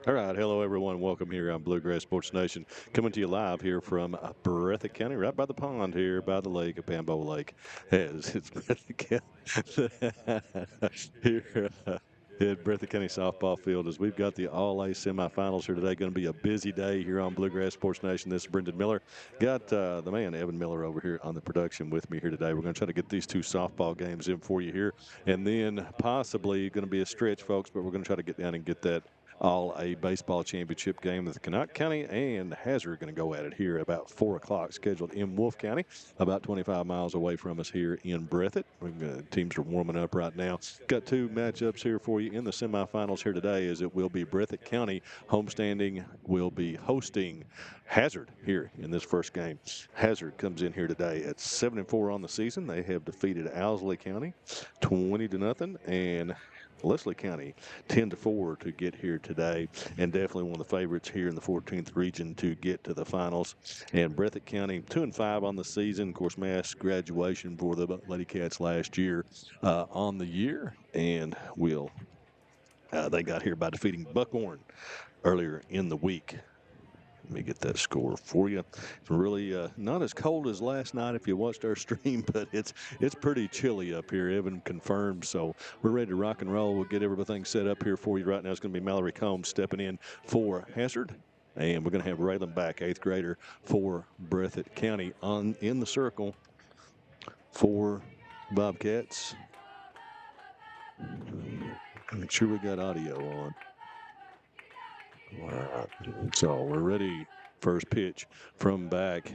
All right, hello everyone. Welcome here on Bluegrass Sports Nation. Coming to you live here from Breathitt County, right by the pond here, by the lake, at Pambo Lake. As it's Breathitt County here at Breathitt County softball field. As we've got the All-A semifinals here today. Going to be a busy day here on Bluegrass Sports Nation. This is Brendan Miller. Got the man Evan Miller over here on the production with me here today. We're going to try to get these two softball games in for you here, and then possibly going to be a stretch, folks. But we're going to try to get down and get that All-A baseball championship game with Cannot County and Hazard going to go at it here at about 4 o'clock, scheduled in Wolfe County, about 25 miles away from us here in Breathitt. Teams are warming up right now. Got two matchups here for you in the semifinals here today, as it will be Breathitt County homestanding will be hosting Hazard here in this first game. Hazard comes in here today at 7-4 on the season. They have defeated Owsley County 20-0, and Leslie County 10-4 to get here today, and definitely one of the favorites here in the 14th region to get to the finals. And Breathitt County 2-5 on the season. Of course, mass graduation for the Lady Cats last year on the year, and they got here by defeating Buckhorn earlier in the week. Let me get that score for you. It's really not as cold as last night if you watched our stream, but it's pretty chilly up here. Evan confirmed, so we're ready to rock and roll. We'll get everything set up here for you right now. It's going to be Mallory Combs stepping in for Hazard, and we're going to have Raylan back, 8th grader for Breathitt County, in the circle for Bobcats. Make sure we got audio on. All right, so we're ready. First pitch from back.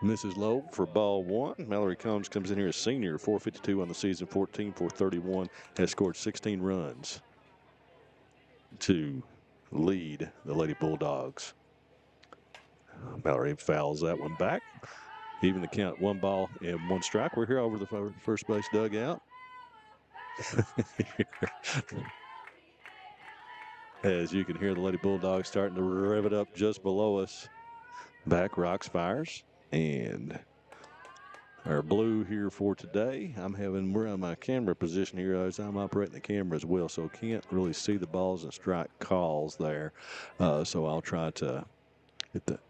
Mrs. Lowe for ball one. Mallory Combs comes in here as senior, 452 on the season, 14 for 31, has scored 16 runs to lead the Lady Bulldogs. Mallory fouls that one back. Even the count, 1 ball and 1 strike. We're here over the first base dugout. As you can hear, the Lady Bulldogs starting to rev it up just below us. Back rocks, fires, and our blue here for today. We're on my camera position here as I'm operating the camera as well, so can't really see the balls and strike calls there. So I'll try to hit that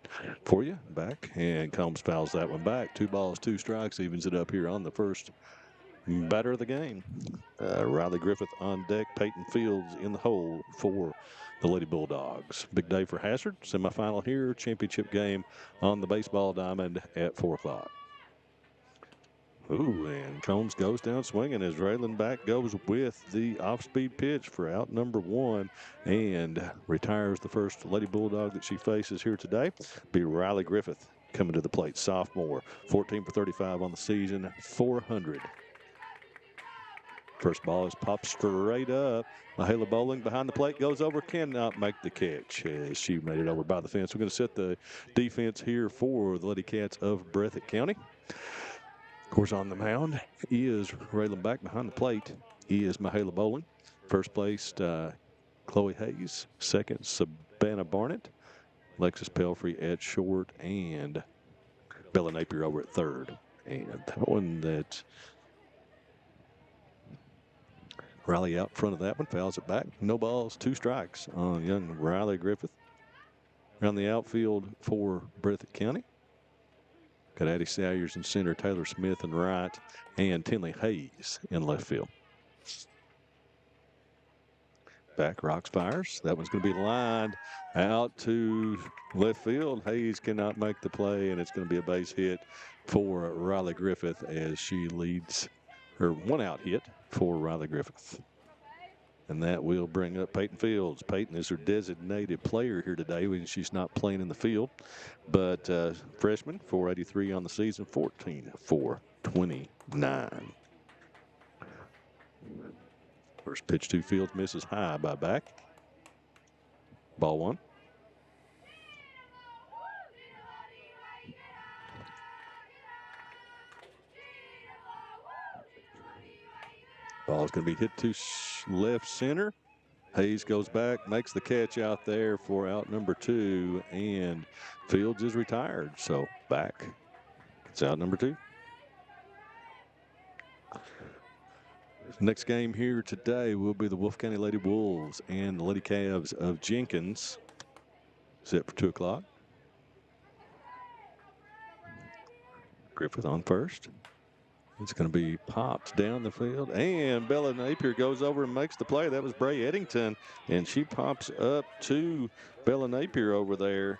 for you. Back, and Combs fouls that one back. 2 balls, 2 strikes, evens it up here on the first batter of the game. Riley Griffith on deck, Peyton Fields in the hole for the Lady Bulldogs. Big day for Hazard. Semifinal here, championship game on the baseball diamond at 4 o'clock. Ooh, and Combs goes down swinging as Raylan back goes with the off-speed pitch for out number 1 and retires the first Lady Bulldog that she faces here today. Be Riley Griffith coming to the plate, sophomore, 14 for 35 on the season, 400. First ball is popped straight up. Mahala Bowling behind the plate, goes over, cannot make the catch as she made it over by the fence. We're going to set the defense here for the Lady Cats of Breathitt County. Of course, on the mound is Raylan back. Behind the plate is Mahala Bowling. First placed Chloe Hayes. Second, Savannah Barnett. Lexus Pelfrey at short, and Bella Napier over at third. And that one that Riley out front of that one, fouls it back. No balls, 2 strikes on young Riley Griffith. Around the outfield for Breathitt County, got Addie Salyers in center, Taylor Smith in right, and Tinley Hayes in left field. Back rocks, fires. That one's going to be lined out to left field. Hayes cannot make the play, and it's going to be a base hit for Riley Griffith as she leads her 1-out hit for Riley Griffith. And that will bring up Peyton Fields. Peyton is her designated player here today when she's not playing in the field. But freshman, 483 on the season, 14 for 29. First pitch to Fields misses high by back. Ball 1. Ball's going to be hit to left center. Hayes goes back, makes the catch out there for out number 2, and Fields is retired. So back, it's out number 2. Next game here today will be the Wolf County Lady Wolves and the Lady Cavs of Jenkins. Set for 2 o'clock. Griffith on first. It's going to be popped down the field. And Bella Napier goes over and makes the play. That was Bray Eddington. And she pops up to Bella Napier over there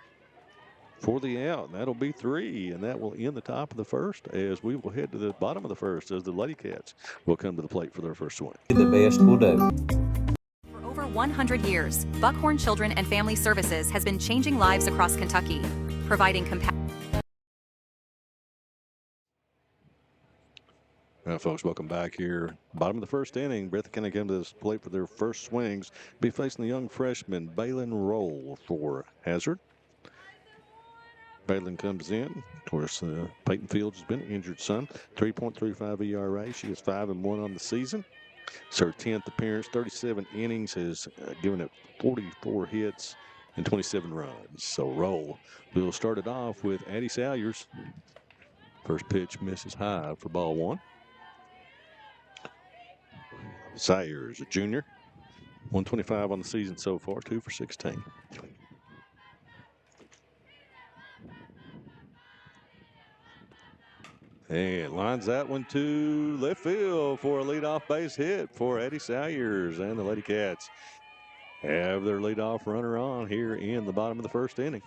for the out. And that'll be 3. And that will end the top of the first as we will head to the bottom of the first as the Lady Cats will come to the plate for their first swing. The best will do. For over 100 years, Buckhorn Children and Family Services has been changing lives across Kentucky, providing compassion. All right, folks, welcome back here. Bottom of the first inning. Breathitt County come to this plate for their first swings. Be facing the young freshman, Balin Roll for Hazard. Balin comes in. Of course, Peyton Fields has been injured son. 3.35 ERA. She is 5-1 on the season. It's her 10th appearance, 37 innings, has given it 44 hits and 27 runs. So Roll will start it off with Addie Salyers. First pitch misses high for ball 1. Sayers, a junior, 125 on the season so far, 2 for 16. And lines that one to left field for a leadoff base hit for Eddie Salyers. And the Lady Cats have their leadoff runner on here in the bottom of the first inning.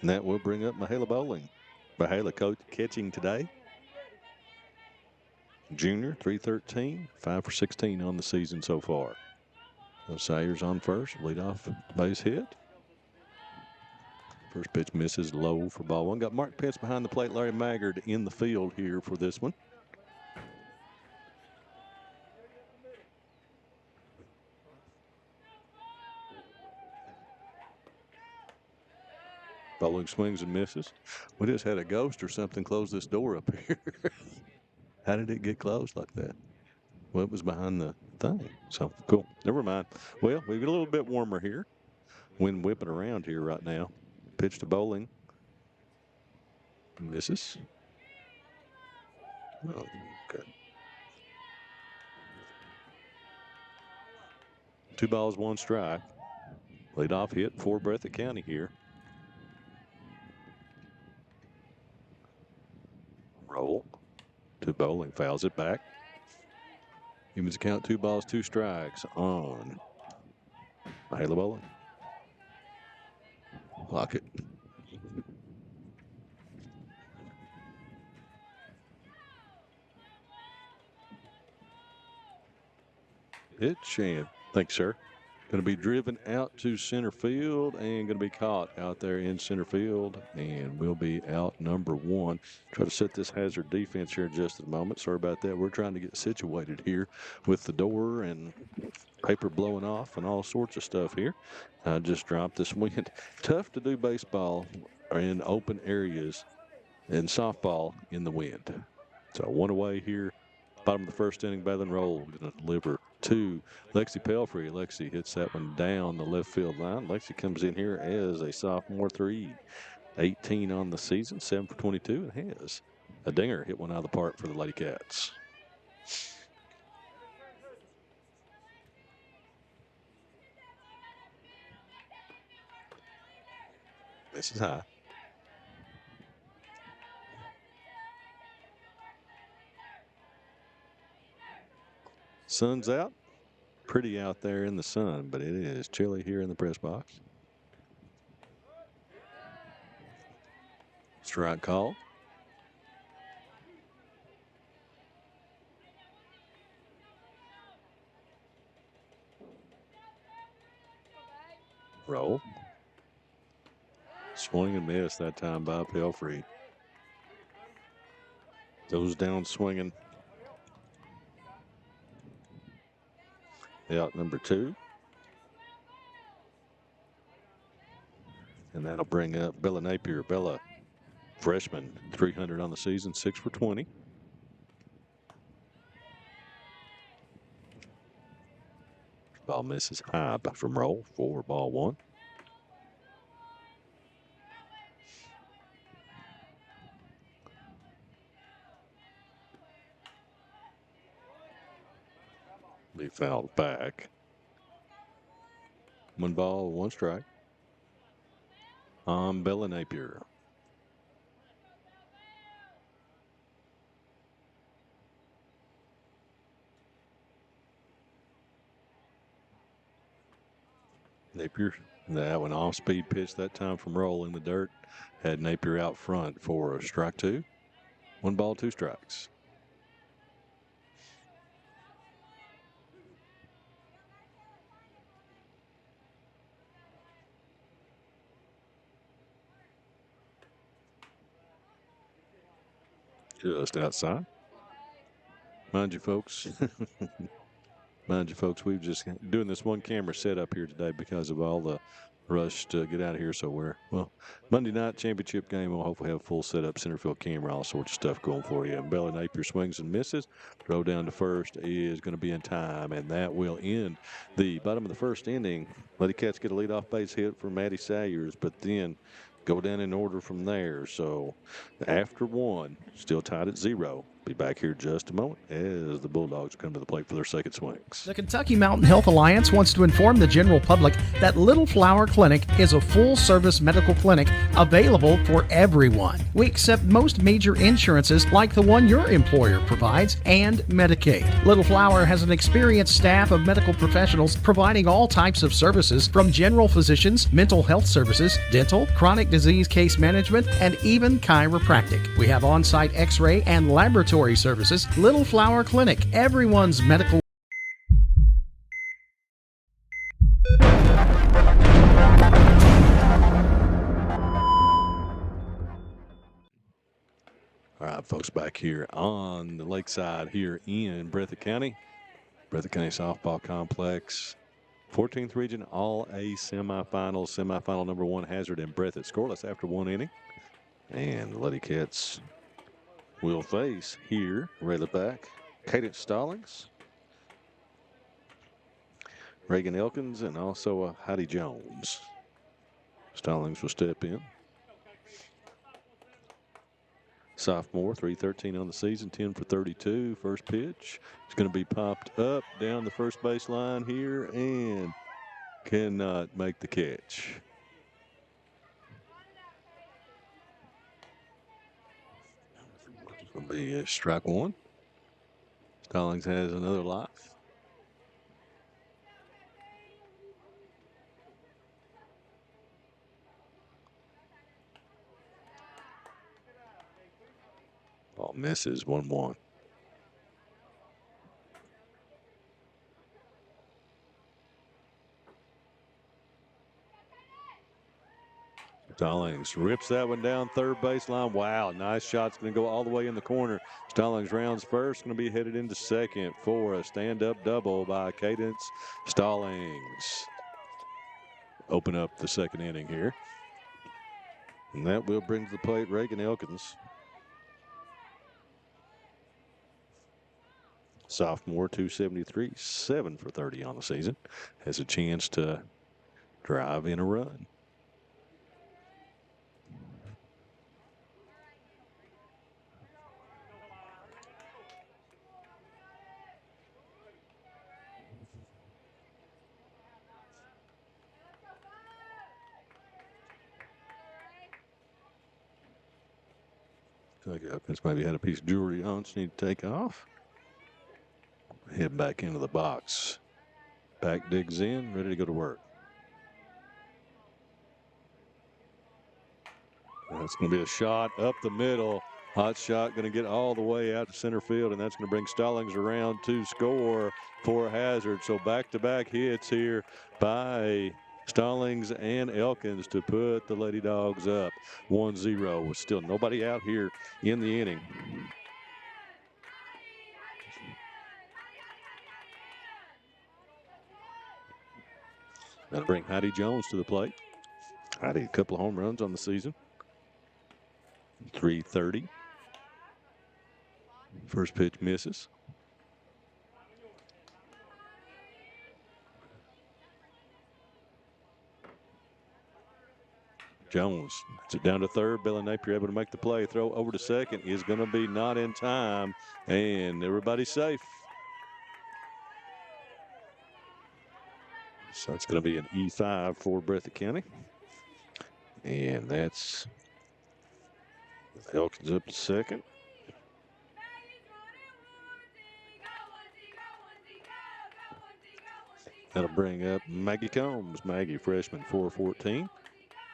And that will bring up Mahala Bowling. Mahala catching today. Junior, 313, 5 for 16 on the season so far. So Sayers on first, leadoff base hit. First pitch misses low for ball 1. Got Mark Pitts behind the plate, Larry Maggard in the field here for this one. Bowling swings and misses. We just had a ghost or something close this door up here. How did it get closed like that? Well, it was behind the thing. So, cool. Never mind. Well, we get a little bit warmer here. Wind whipping around here right now. Pitch to Bowling. Misses. Oh, okay. 2 balls, 1 strike. Leadoff hit for Breathitt County here. Roll to Bowling, fouls it back. Evens the count, 2 balls, 2 strikes on Mahala Bowling. Lock it. Pitch and thanks, sir. Going to be driven out to center field and going to be caught out there in center field and will be out number 1. Try to set this Hazard defense here in just a moment. Sorry about that. We're trying to get situated here with the door and paper blowing off and all sorts of stuff here. I just dropped this wind. Tough to do baseball in open areas and softball in the wind. So 1 away here. Bottom of the first inning, Balin Roll going to deliver to Lexi Pelfrey. Lexi hits that one down the left field line. Lexi comes in here as a sophomore, 3-18 on the season, 7 for 22, and has a dinger. Hit one out of the park for the Lady Cats. This is high. Sun's out. Pretty out there in the sun, but it is chilly here in the press box. Strike call. Roll. Swing and miss that time by Pelfrey. Goes down swinging. Out number 2. And that'll bring up Bella Napier. Bella, freshman, 300 on the season, 6 for 20. Ball misses high from Roll for ball 1. Be fouled back. 1 ball, 1 strike. On Bella Napier. Napier, that one off-speed pitch that time from Roll in the dirt. Had Napier out front for a strike 2. 1 ball, 2 strikes. Just outside. Mind you, folks. Mind you, folks, we've just doing this one camera setup here today because of all the rush to get out of here. So Monday night championship game, we'll hopefully have a full setup, center field camera, all sorts of stuff going for you. And Bella Napier swings and misses. Throw down to first is going to be in time, and that will end the bottom of the first inning. Lady Cats get a leadoff base hit for Maddie Sayers, but then go down in order from there. So after 1, still tied at 0. Be back here just a moment as the Bulldogs come to the plate for their second swings. The Kentucky Mountain Health Alliance wants to inform the general public that Little Flower Clinic is a full-service medical clinic available for everyone. We accept most major insurances like the one your employer provides and Medicaid. Little Flower has an experienced staff of medical professionals providing all types of services from general physicians, mental health services, dental, chronic disease case management, and even chiropractic. We have on-site x-ray and laboratory services. Little Flower Clinic, everyone's medical. All right, folks, back here on the lakeside here in Breathitt County. Breathitt County Softball Complex. 14th Region All-A semifinals. Semifinal number 1, Hazard and Breathitt scoreless after 1 inning. And the Lady Cats will face here, right at the back, Cadence Stallings, Reagan Elkins, and also Heidi Jones. Stallings will step in. Sophomore, 313 on the season, 10 for 32. First pitch. It's going to be popped up down the first base line here and cannot make the catch. It'll be a strike 1. Stallings has another life. Ball misses 1-1. Stallings rips that one down third baseline. Wow, nice shot. It's going to go all the way in the corner. Stallings rounds first, going to be headed into second for a stand-up double by Cadence Stallings. Open up the second inning here. And that will bring to the plate Reagan Elkins. Sophomore, 273, 7 for 30 on the season. Has a chance to drive in a run. Elkins maybe had a piece of jewelry on, so need to take off. Head back into the box. Back digs in, ready to go to work. That's going to be a shot up the middle. Hot shot going to get all the way out to center field, and that's going to bring Stallings around to score for Hazard. So back-to-back hits here by Stallings and Elkins to put the Lady Dogs up 1-0 with still nobody out here in the inning. That'll bring Heidi Jones to the plate. Heidi, a couple of home runs on the season. 330. First pitch misses. Jones, it's it down to third. Bella Napier able to make the play. Throw over to second is going to be not in time, and everybody's safe. So it's going to be an E5 for Breathitt County. And that's Elkins up to second. That'll bring up Maggie Combs. Maggie, freshman, 414.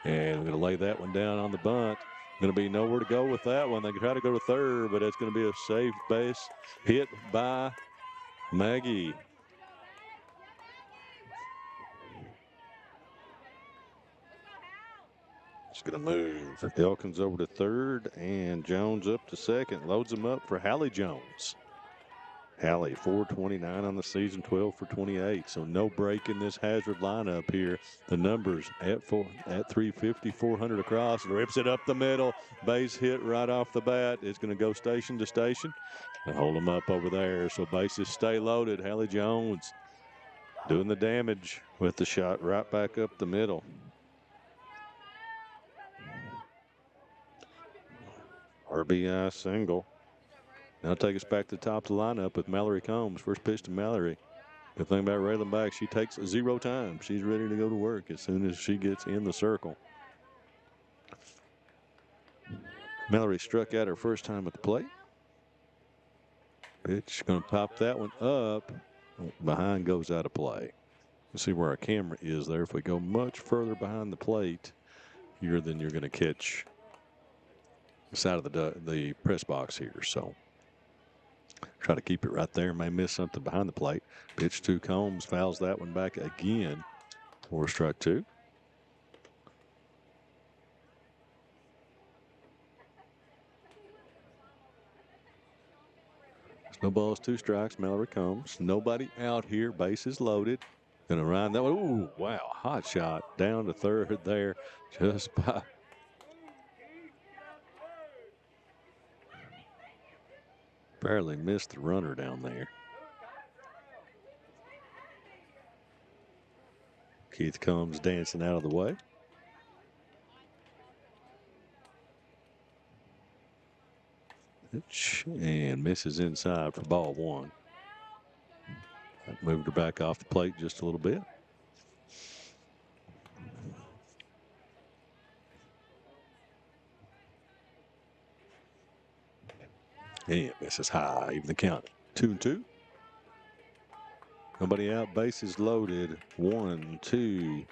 And we're going to lay that one down on the bunt. Going to be nowhere to go with that one. They can try to go to third, but it's going to be a safe base hit by Maggie. It's going to move Elkins over to third and Jones up to second. Loads him up for Hallie Jones. Hallie, 429 on the season, 12 for 28. So no break in this Hazard lineup here. The numbers at 350, 400 across. Rips it up the middle. Base hit right off the bat. It's going to go station to station. And hold them up over there. So bases stay loaded. Hallie Jones doing the damage with the shot right back up the middle. RBI single. Now take us back to the top of the lineup with Mallory Combs. First pitch to Mallory. The thing about railing back, she takes 0 time. She's ready to go to work as soon as she gets in the circle. Mallory struck out her first time at the plate. Pitch going to pop that one up. Behind goes out of play. Let's see where our camera is there. If we go much further behind the plate here, then you're going to catch the side of the press box here. So try to keep it right there. May miss something behind the plate. Pitch to Combs. Fouls that one back again for strike 2. No balls, 2 strikes. Mallory Combs. Nobody out here. Bases loaded. Gonna run that one. Ooh, wow. Hot shot down to third there. Just by. Barely missed the runner down there. Keith Combs dancing out of the way. And misses inside for ball 1. Moved her back off the plate just a little bit. And misses high, even the count. 2-2. Nobody out, bases loaded. 1, 2,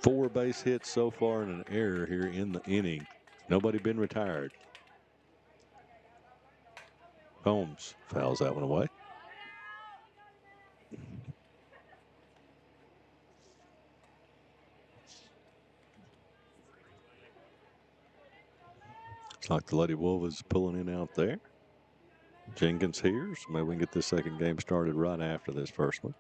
4 base hits so far and an error here in the inning. Nobody been retired. Combs fouls that one away. Looks like the Lady Wolf is pulling in out there. Jenkins here, so maybe we can get this second game started right after this first one.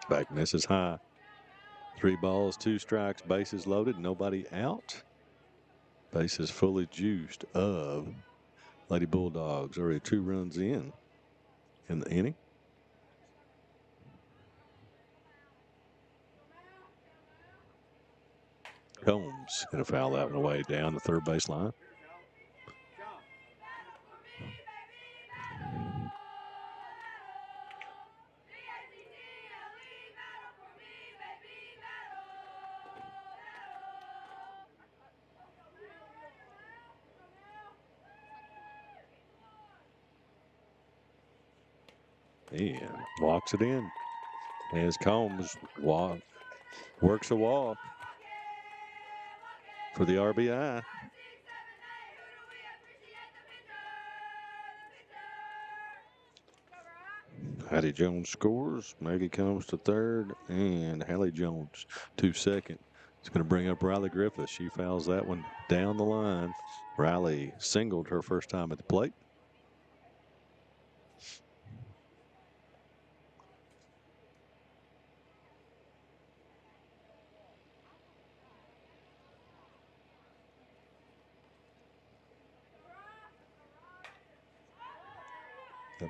Back misses high. 3 balls, 2 strikes, bases loaded, nobody out. Bases fully juiced of Lady Bulldogs. Already 2 runs in the inning. Combs going to foul that one away down the third base line. And walks it in as Combs works a walk for the RBI. Hattie Jones scores. Maggie Combs to third, and Hallie Jones to second. It's going to bring up Riley Griffith. She fouls that one down the line. Riley singled her first time at the plate.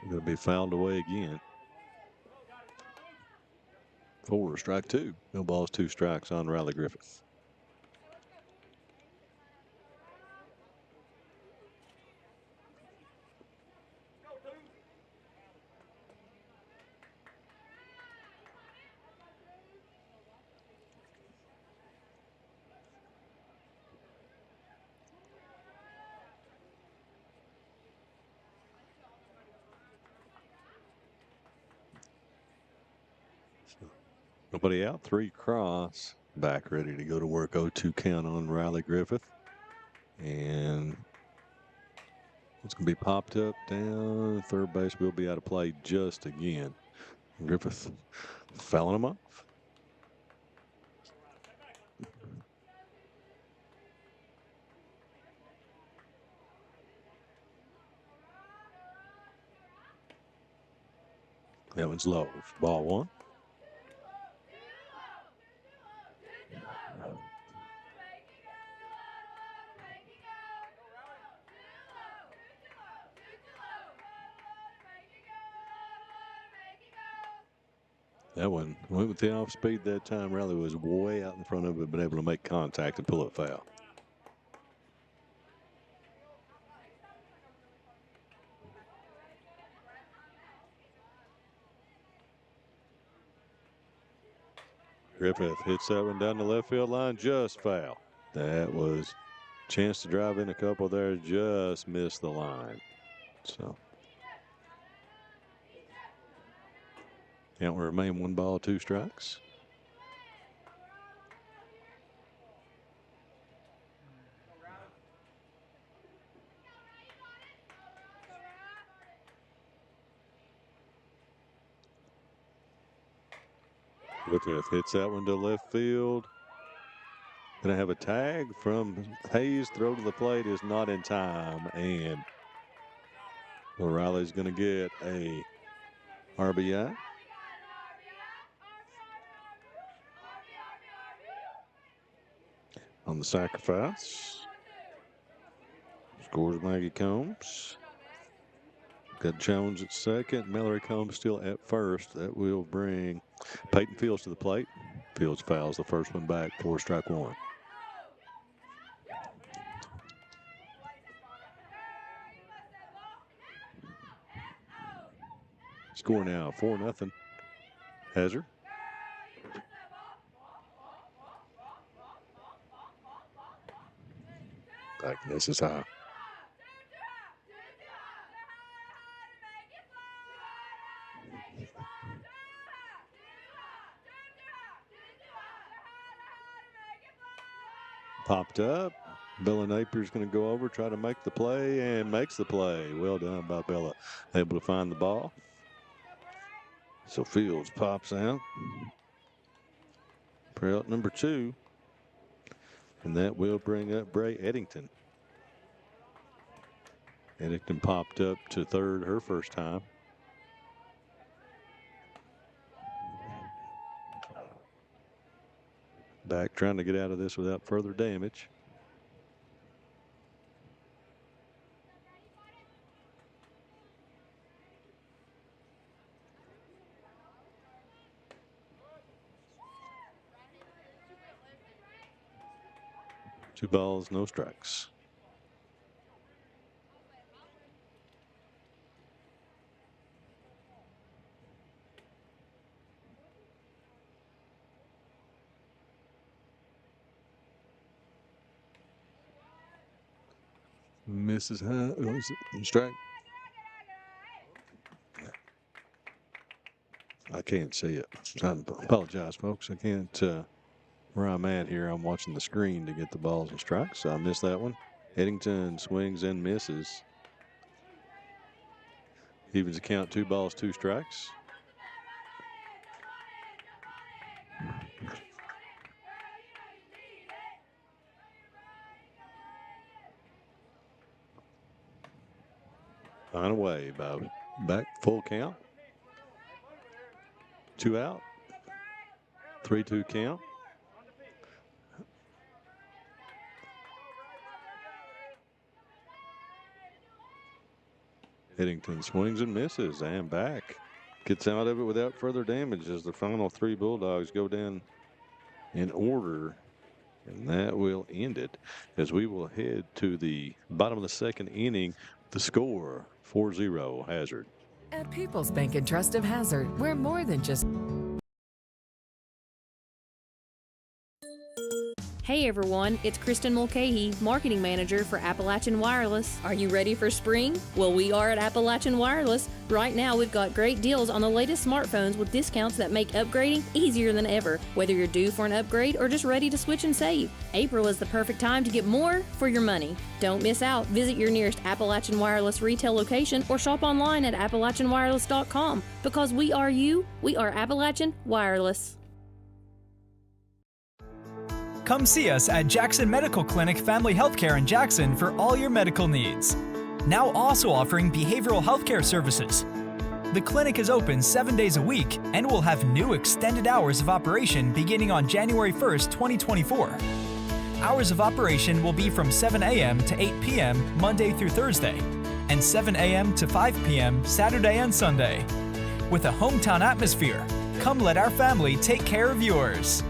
Going to be fouled away again. 4, strike 2. No balls, 2 strikes on Riley Griffith. Nobody out. 3 cross. Back ready to go to work. 0-2 count on Riley Griffith. And it's going to be popped up down. Third base will be out of play just again. Griffith fouling him off. That one's low. Ball 1. That one went with the off speed that time. Riley was way out in front of it, but able to make contact and pull it foul. Griffith hits that one down the left field line, just foul. That was a chance to drive in a couple there, just missed the line. So count will remain 1 ball, 2 strikes. Griffith hits that one to left field. Gonna have a tag from Hayes. Throw to the plate is not in time, and Riley's gonna get a RBI. On the sacrifice. Scores Maggie Combs. Got Jones at second. Mallory Combs still at first. That will bring Peyton Fields to the plate. Fields fouls the first one back for strike 1. Score now 4-0. Hazard. This is high. Popped up. Bella Napier's going to go over, try to make the play, and makes the play. Well done by Bella. Able to find the ball. So Fields pops out. For out number 2. And that will bring up Bray Eddington. Eddington popped up to third her first time. Back trying to get out of this without further damage. Two balls, no strikes. Misses high. Strike. I can't see it. I apologize, folks. I can't. Where I'm at here, I'm watching the screen to get the balls and strikes. So I missed that one. Eddington swings and misses. Evens the count, 2 balls, 2 strikes. On away by back full count. 2 out. 3-2 count. Eddington swings and misses and back. Gets out of it without further damage as the final 3 Bulldogs go down in order. And that will end it as we will head to the bottom of the second inning. The score 4-0 Hazard. At People's Bank and Trust of Hazard, we're more than just... Hey everyone, it's Kristen Mulcahy, Marketing Manager for Appalachian Wireless. Are you ready for spring? Well, we are at Appalachian Wireless. Right now, we've got great deals on the latest smartphones with discounts that make upgrading easier than ever, whether you're due for an upgrade or just ready to switch and save. April is the perfect time to get more for your money. Don't miss out. Visit your nearest Appalachian Wireless retail location or shop online at AppalachianWireless.com. Because we are you, we are Appalachian Wireless. Come see us at Jackson Medical Clinic Family Healthcare in Jackson for all your medical needs. Now also offering behavioral healthcare services. The clinic is open 7 days a week and will have new extended hours of operation beginning on January 1st, 2024. Hours of operation will be from 7 a.m. to 8 p.m. Monday through Thursday, and 7 a.m. to 5 p.m. Saturday and Sunday. With a hometown atmosphere, come let our family take care of yours.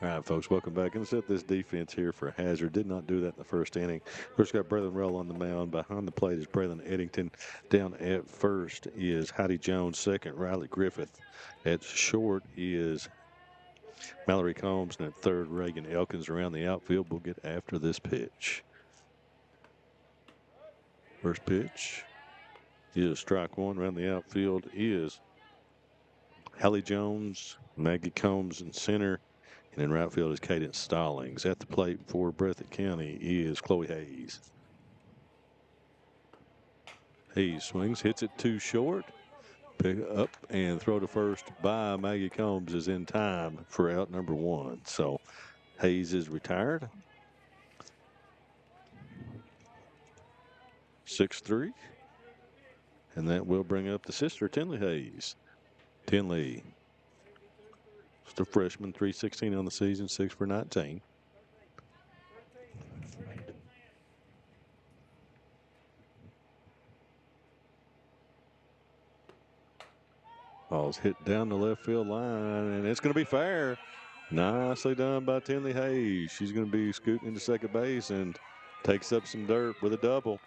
All right, folks, welcome back. Going to set this defense here for Hazard. Did not do that in the first inning. First got Braylon Rell on the mound. Behind the plate is Braylon Eddington. Down at first is Heidi Jones. Second, Riley Griffith. At short is Mallory Combs. And at third, Reagan Elkins around the outfield. We'll get after this pitch. First pitch is strike one. Around the outfield is Hallie Jones, Maggie Combs in center. And in right field is Cadence Stallings. At the plate for Breathitt County is Chloe Hayes. Hayes swings, hits it too short. Pick up and throw to first by Maggie Combs is in time for out number one. So Hayes is retired. 6-3. And that will bring up the sister, Tinley Hayes. Tinley, just a freshman, 316 on the season, 6 for 19. Ball's hit down the left field line, and it's going to be fair. Nicely done by Tinley Hayes. She's going to be scooting into second base and takes up some dirt with a double.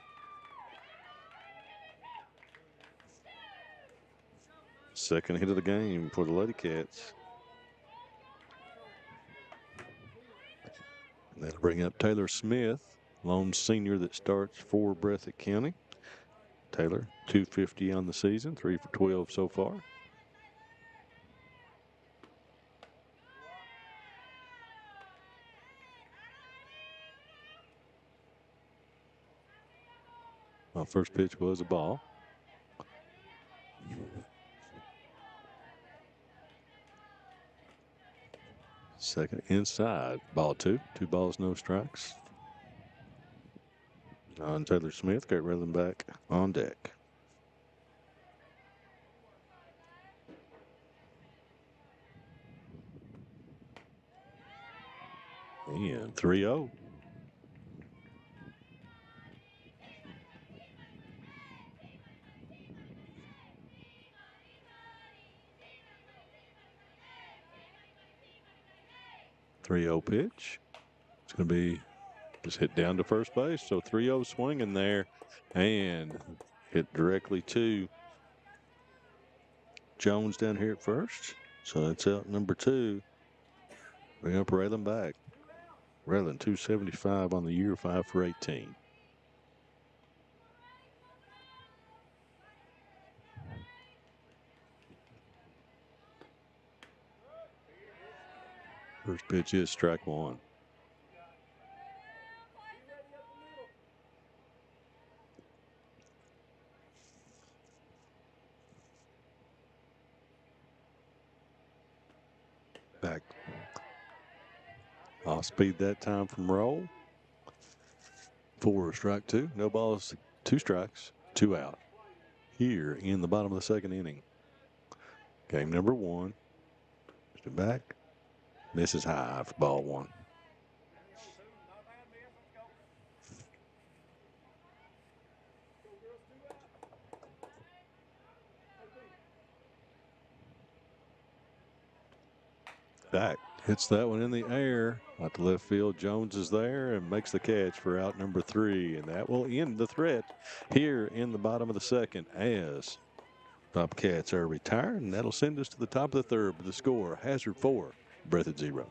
Second hit of the game for the Lady Cats. And that'll bring up Taylor Smith, lone senior that starts for Breathitt County. Taylor, 250 on the season, 3 for 12 so far. Well, first pitch was a ball. Second inside, ball two. 2 balls, no strikes. On Taylor Smith, got Redland back on deck. And 3-0. Pitch. It's going to be just hit down to first base. So 3-0 swing in there and hit directly to Jones down here at first. So that's out number 2. Bring up Raylan back. Raylan 275 on the year, 5 for 18. First pitch is strike one. Back. Off speed that time from Roll. 4 strike 2. No balls, 2 strikes, 2 out. Here in the bottom of the second inning. Game number 1. Mr. Back. Misses high for ball 1. Back hits that one in the air Out to left field, Jones is there and makes the catch for out number 3. And that will end the threat here in the bottom of the second as Bobcats are retired. And that'll send us to the top of the third with the score. Hazard 4, Breathitt 0.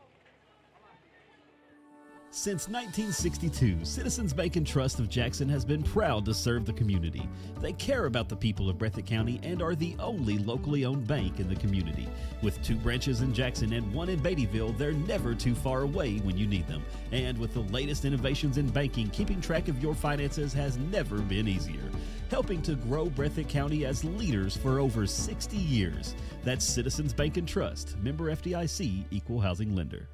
Since 1962, Citizens Bank and Trust of Jackson has been proud to serve the community. They care about the people of Breathitt County and are the only locally owned bank in the community. With 2 branches in Jackson and 1 in Beattyville, they're never too far away when you need them. And with the latest innovations in banking, keeping track of your finances has never been easier. Helping to grow Breathitt County as leaders for over 60 years. That's Citizens Bank and Trust, member FDIC, equal housing lender.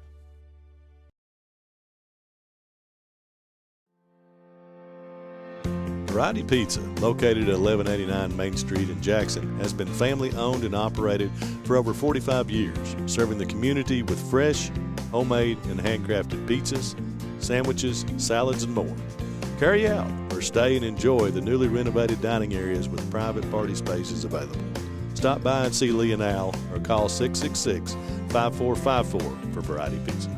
Variety Pizza, located at 1189 Main Street in Jackson, has been family owned and operated for over 45 years, serving the community with fresh, homemade, and handcrafted pizzas, sandwiches, salads, and more. Carry out or stay and enjoy the newly renovated dining areas with private party spaces available. Stop by and see Lee and Al or call 666-5454 for Variety Pizza.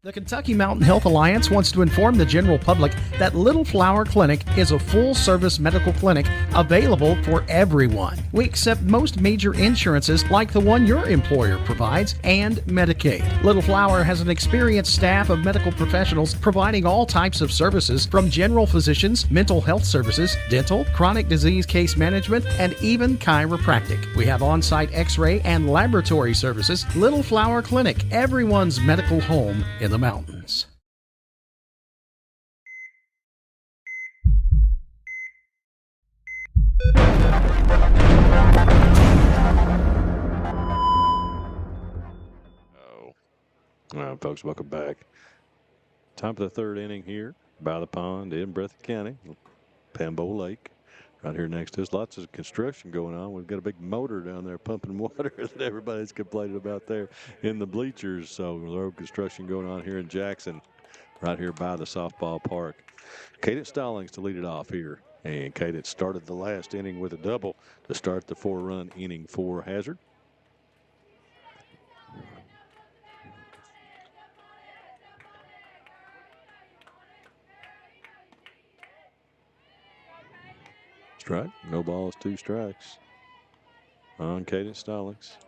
The Kentucky Mountain Health Alliance wants to inform the general public that Little Flower Clinic is a full-service medical clinic available for everyone. We accept most major insurances like the one your employer provides and Medicaid. Little Flower has an experienced staff of medical professionals providing all types of services from general physicians, mental health services, dental, chronic disease case management, and even chiropractic. We have on-site x-ray and laboratory services. Little Flower Clinic, everyone's medical home in the mountains. All right, folks, welcome back. Top of the third inning here by the pond in Breathitt County, Pambo Lake. Right here next to us, lots of construction going on. We've got a big motor down there pumping water that everybody's complaining about there in the bleachers. So road construction going on here in Jackson, right here by the softball park. Cadence Stallings to lead it off here. And Cadence started the last inning with a double to start the 4-run inning for Hazard. Strike. No balls, 2 strikes on Cadence Stallings.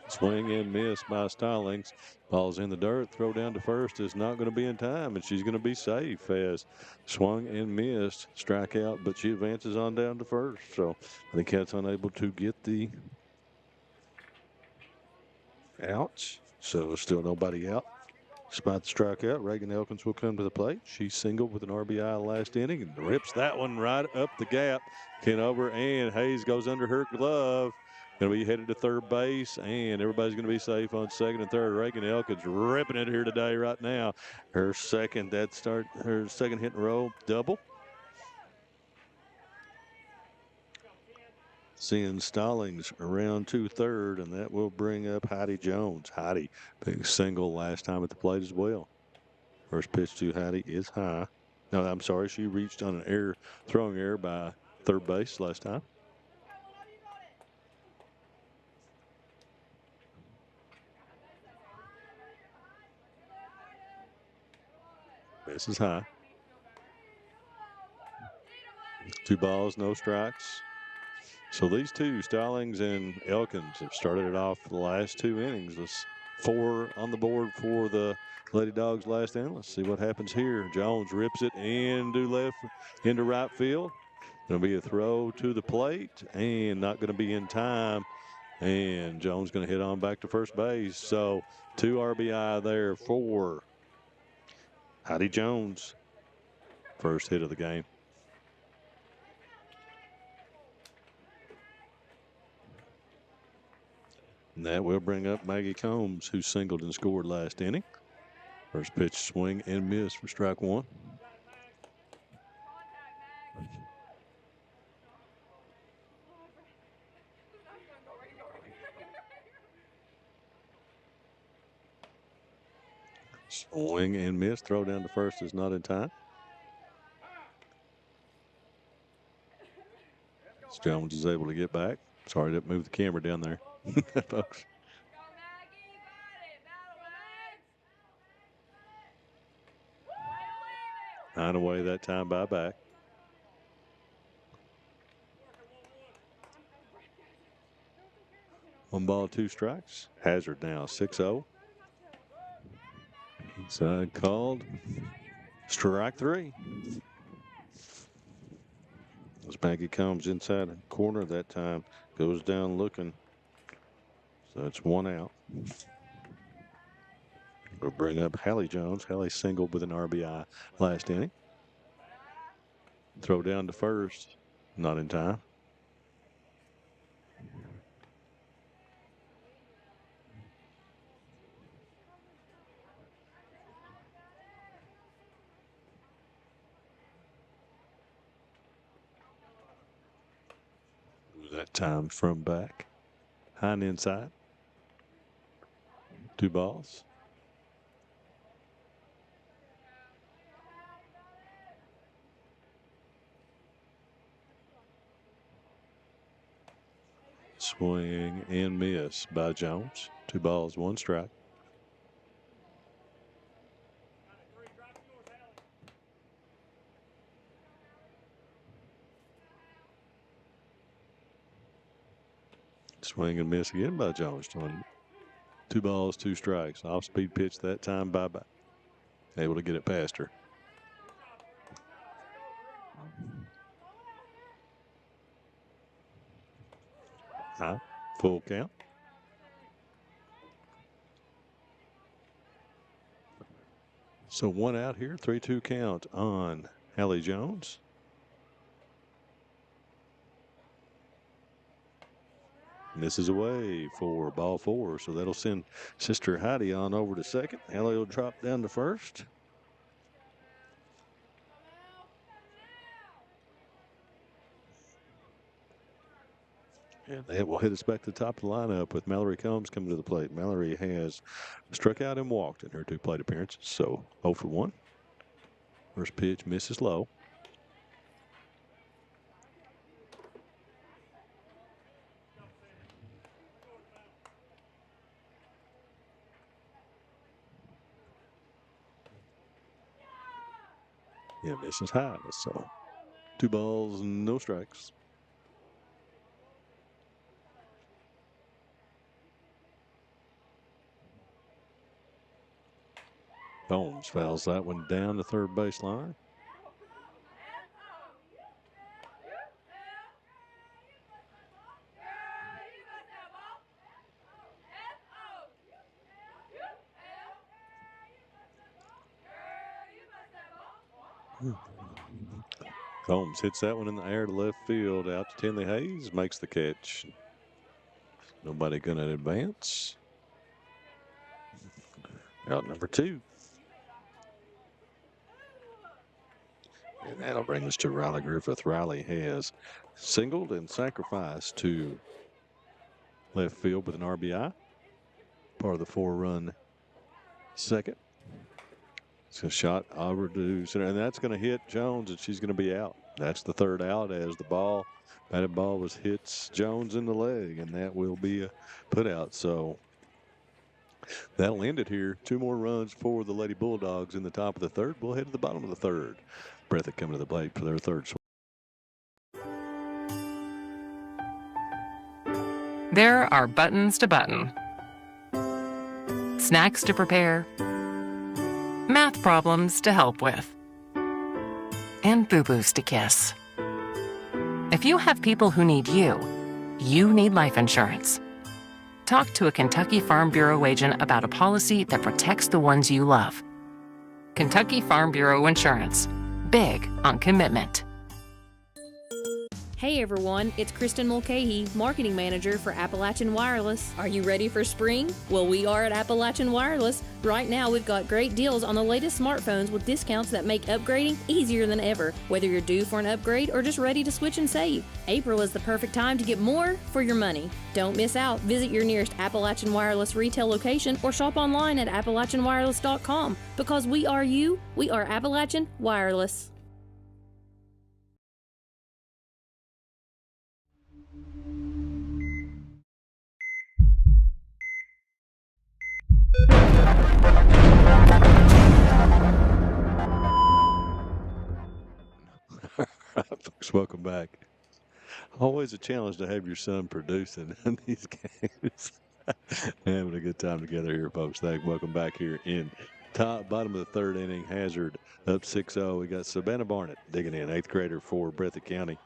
Swing and miss by Stallings. Ball's in the dirt. Throw down to first is not going to be in time, and she's going to be safe as swung and missed. Strikeout, but she advances on down to first. So I think that's unable to get the out. So still nobody out. Despite the strikeout, Reagan Elkins will come to the plate. She singled with an RBI last inning and rips that one right up the gap. Ken over and Hayes goes under her glove. Going to be headed to third base, and everybody's going to be safe on second and third. Reagan Elkins ripping it here today right now. Her second hit in a row, double. Seeing Stallings around to third, and that will bring up Heidi Jones. Heidi, big single last time at the plate as well. First pitch to Heidi is high. No, I'm sorry, she reached on an throwing error by third base last time. This is high. 2 balls, no strikes. So these two, Stallings and Elkins, have started it off the last 2 innings. There's 4 on the board for the Lady Dogs last inning. Let's see what happens here. Jones rips it into right field. Going to be a throw to the plate and not going to be in time. And Jones going to hit on back to first base. So 2 RBI there for Heidi Jones. First hit of the game. And that will bring up Maggie Combs, who singled and scored last inning. First pitch, swing and miss for strike 1. Swing and miss. Throw down to first is not in time. Jones is able to get back. Sorry to move the camera down there, folks. 9 away that time by back. One ball, 2 strikes. Hazard now 6-0. Inside called. Strike 3. As Maggie comes inside the corner that time, goes down looking. So it's 1 out. We'll bring up Hallie Jones. Hallie singled with an RBI last inning. Throw down to first. Not in time. That time from back. High and inside. 2 balls. Swing and miss by Jones. 2 balls, 1 strike. Swing and miss again by Jones. 2 balls, 2 strikes. Off-speed pitch that time by. Able to get it past her. High, full count. So 1 out here, 3-2 count on Hallie Jones. Misses away for ball 4, so that'll send Sister Heidi on over to second. Hallie will drop down to first. And that will hit us back to the top of the lineup with Mallory Combs coming to the plate. Mallory has struck out and walked in her 2 plate appearances, so 0 for 1. First pitch misses low. Yeah, misses high, so 2 balls, no strikes. Combs fouls that one down the third baseline. Combs hits that one in the air to left field. Out to Tinley Hayes, makes the catch. Nobody going to advance. Out number 2. And that'll bring us to Riley Griffith. Riley has singled and sacrificed to left field with an RBI. Part of the 4-run second. It's a shot over to center, and that's going to hit Jones, and she's going to be out. That's the 3rd out as the batted ball hits Jones in the leg, and that will be a put out. So that'll end it here. 2 more runs for the Lady Bulldogs in the top of the 3rd. We'll head to the bottom of the 3rd. Breathitt coming to the plate for their 3rd swing. There are buttons to button, snacks to prepare, math problems to help with, and boo-boos to kiss. If you have people who need you, you need life insurance. Talk to a Kentucky Farm Bureau agent about a policy that protects the ones you love. Kentucky Farm Bureau Insurance. Big on commitment. Hey everyone, it's Kristen Mulcahy, Marketing Manager for Appalachian Wireless. Are you ready for spring? Well, we are at Appalachian Wireless. Right now, we've got great deals on the latest smartphones with discounts that make upgrading easier than ever, whether you're due for an upgrade or just ready to switch and save. April is the perfect time to get more for your money. Don't miss out. Visit your nearest Appalachian Wireless retail location or shop online at AppalachianWireless.com. Because we are you, we are Appalachian Wireless. Folks, welcome back. Always a challenge to have your son producing these games. Having a good time together here, folks. Welcome back here in bottom of the third inning. Hazard up 6-0. We got Savannah Barnett digging in, 8th grader for Breathitt County.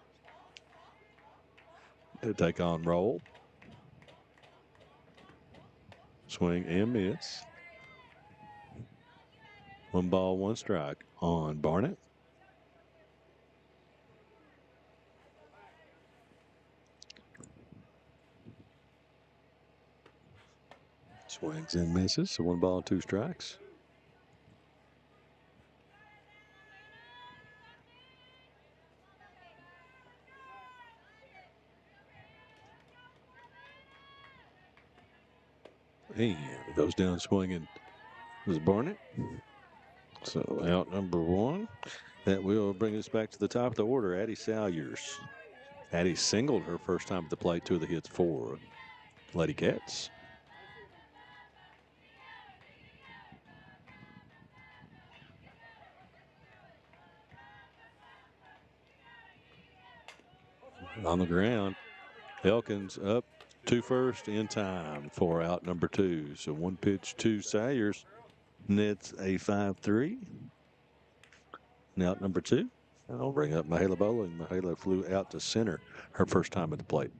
They take on roll. Swing and miss. 1 ball, 1 strike on Barnett. Swings and misses, so 1 ball, 2 strikes. And it goes down swinging. This is Barnett. So out number 1. That will bring us back to the top of the order. Addie Salyers. Addie singled her first time at the plate. 2 of the hits for Lady Cats. On the ground, Elkins up to first in time for out number 2. So 1 pitch to Salyers. Nets a 5-3. And out number 2. And I'll bring up Mahala Bowling. Mahala flew out to center her first time at the plate.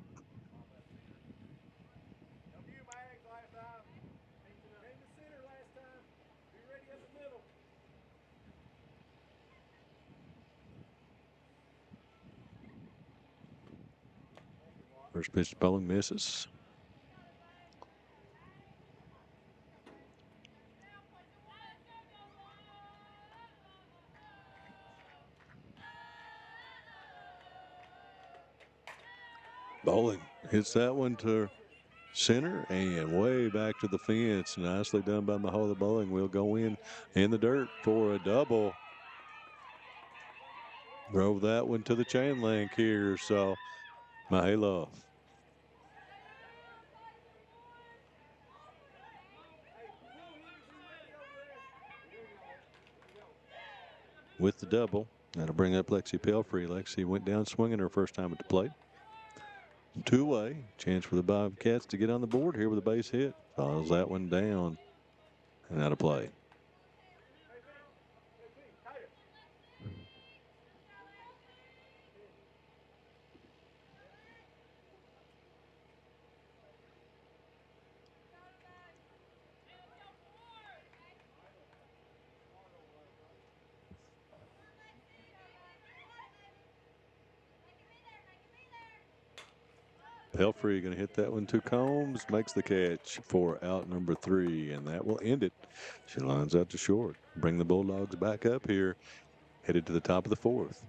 First pitch to Bowling misses. Bowling hits that one to center and way back to the fence. Nicely done by Mahala Bowling. Will go in the dirt for a double. Drove that one to the chain link here. So Mahala with the double. That'll bring up Lexi Pelfrey. Lexi went down swinging her first time at the plate. 2-way. Chance for the Bobcats to get on the board here with a base hit. Follows that one down and out of play. Pelfrey going to hit that one to Combs, makes the catch for out number 3, and that will end it. She lines out to short. Bring the Bulldogs back up here, headed to the top of the 4th.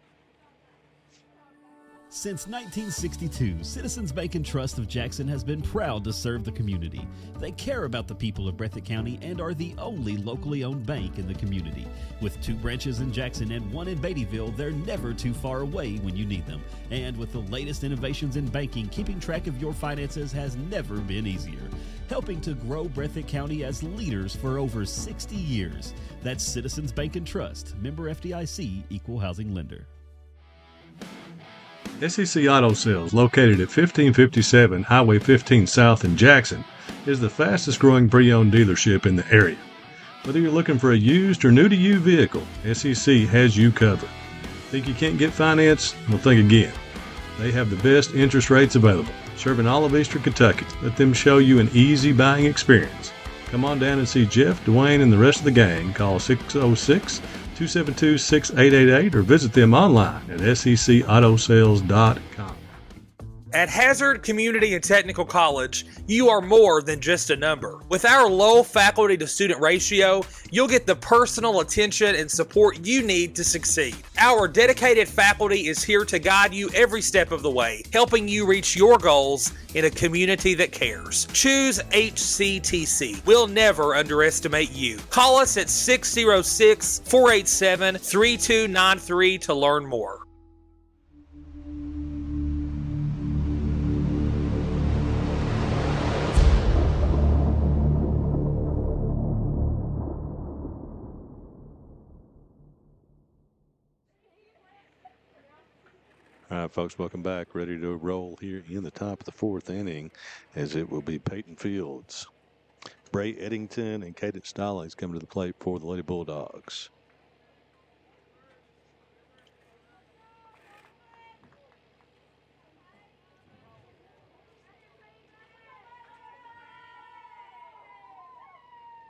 Since 1962, Citizens Bank and Trust of Jackson has been proud to serve the community. They care about the people of Breathitt County and are the only locally owned bank in the community. With 2 branches in Jackson and 1 in Beattyville, they're never too far away when you need them. And with the latest innovations in banking, keeping track of your finances has never been easier. Helping to grow Breathitt County as leaders for over 60 years. That's Citizens Bank and Trust, member FDIC, equal housing lender. SEC Auto Sales, located at 1557 Highway 15 South in Jackson, is the fastest growing pre-owned dealership in the area. Whether you're looking for a used or new-to-you vehicle, SEC has you covered. Think you can't get finance? Well, think again. They have the best interest rates available, serving all of Eastern Kentucky. Let them show you an easy buying experience. Come on down and see Jeff, Dwayne, and the rest of the gang. Call 606-272-6888 or visit them online at secautosales.com. At Hazard Community and Technical College, you are more than just a number. With our low faculty to student ratio, you'll get the personal attention and support you need to succeed. Our dedicated faculty is here to guide you every step of the way, helping you reach your goals in a community that cares. Choose HCTC. We'll never underestimate you. Call us at 606-487-3293 to learn more. All right, folks, welcome back. Ready to roll here in the top of the fourth inning, as it will be Peyton Fields, Bray Eddington, and Cadence Stallings coming to the plate for the Lady Bulldogs.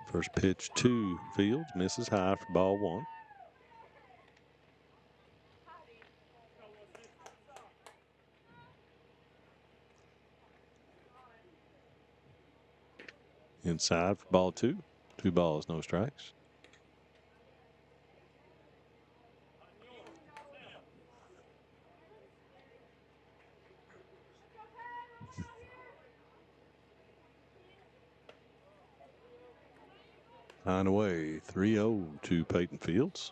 First pitch to Fields, misses high for ball one. Inside for ball two. 2 balls, no strikes. On away, 3-0 to Peyton Fields.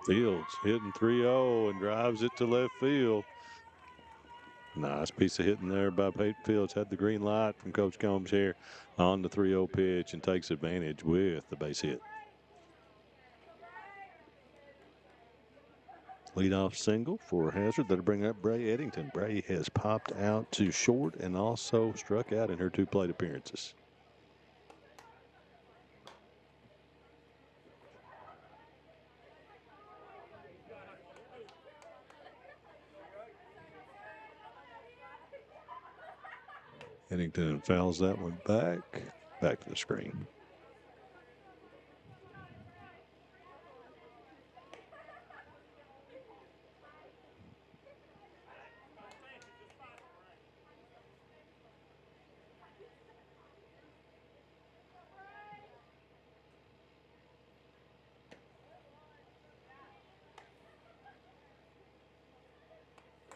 Fields hitting 3-0 and drives it to left field. Nice piece of hitting there by Peyton Fields. Had the green light from Coach Combs here on the 3-0 pitch and takes advantage with the base hit. Leadoff single for Hazard. That'll bring up Bray Eddington. Bray has popped out to short and also struck out in her 2 plate appearances. Eddington fouls that one back to the screen.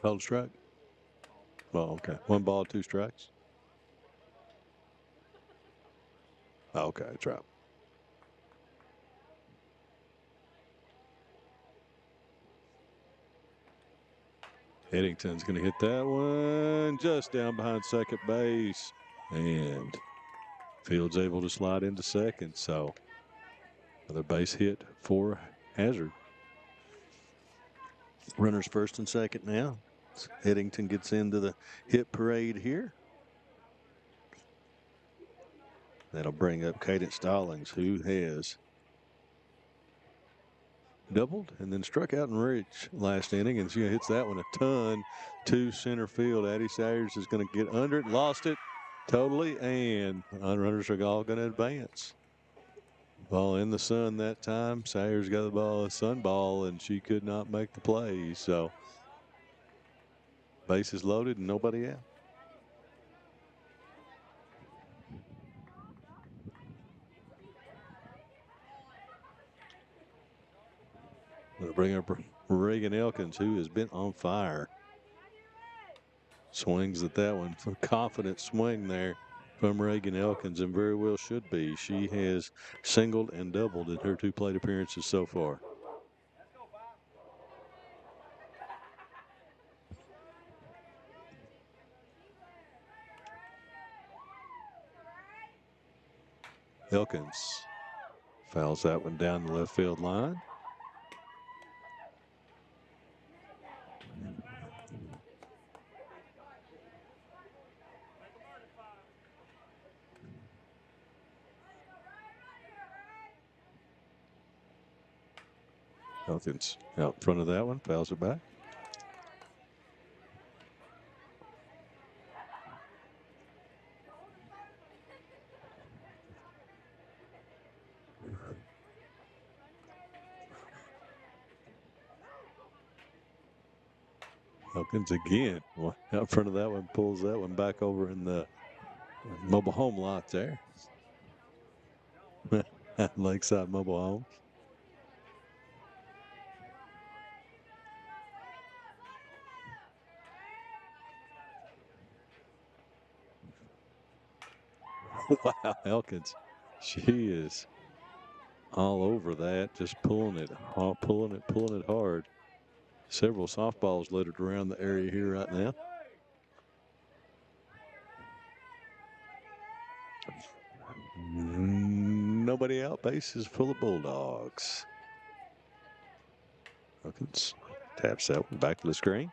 Called strike. Well, okay. 1 ball, 2 strikes. Okay, trap. Eddington's going to hit that one just down behind second base. And Fields able to slide into second. So another base hit for Hazard. Runners first and second now. Eddington gets into the hit parade here. That'll bring up Cadence Stallings, who has doubled and then struck out in reach last inning, and she hits that one a ton to center field. Addie Sayers is going to get under it, lost it totally, and runners are all going to advance. Ball in the sun that time. Sayers got the ball, a sun ball, and she could not make the play. So bases loaded and nobody out. Going to bring up Reagan Elkins, who has been on fire. Swings at that one. A confident swing there from Reagan Elkins, and very well should be. She has singled and doubled in her 2 plate appearances so far. Elkins fouls that one down the left field line. Elkins out in front of that one, fouls it back. Elkins again. Out in front of that one, pulls that one back over in the mobile home lot there. Lakeside Mobile Home. Wow, Elkins. She is all over that, just pulling it hard. Several softballs littered around the area here right now. Nobody out. Base is full of Bulldogs. Elkins taps that one back to the screen.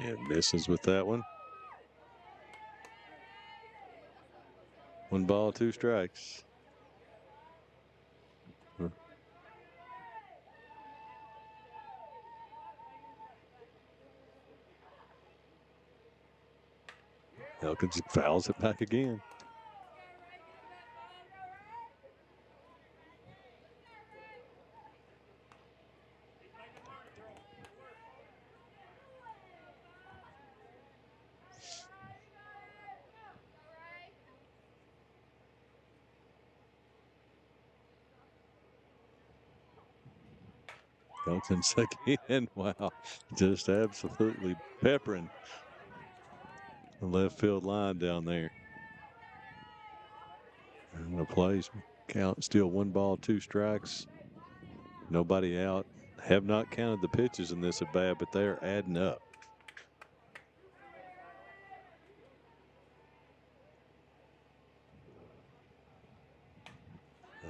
And misses with that one. 1 ball, 2 strikes. Elkins fouls it back again. Elkins again. Wow. Just absolutely peppering the left field line down there. And the plays count still 1 ball, 2 strikes. Nobody out. Have not counted the pitches in this at bat, but they're adding up.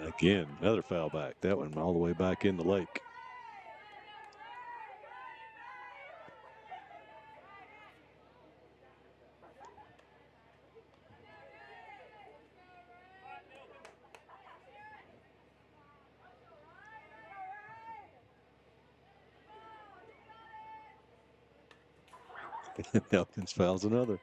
Again, another foul back. That one all the way back in the lake. Elkins fouls another.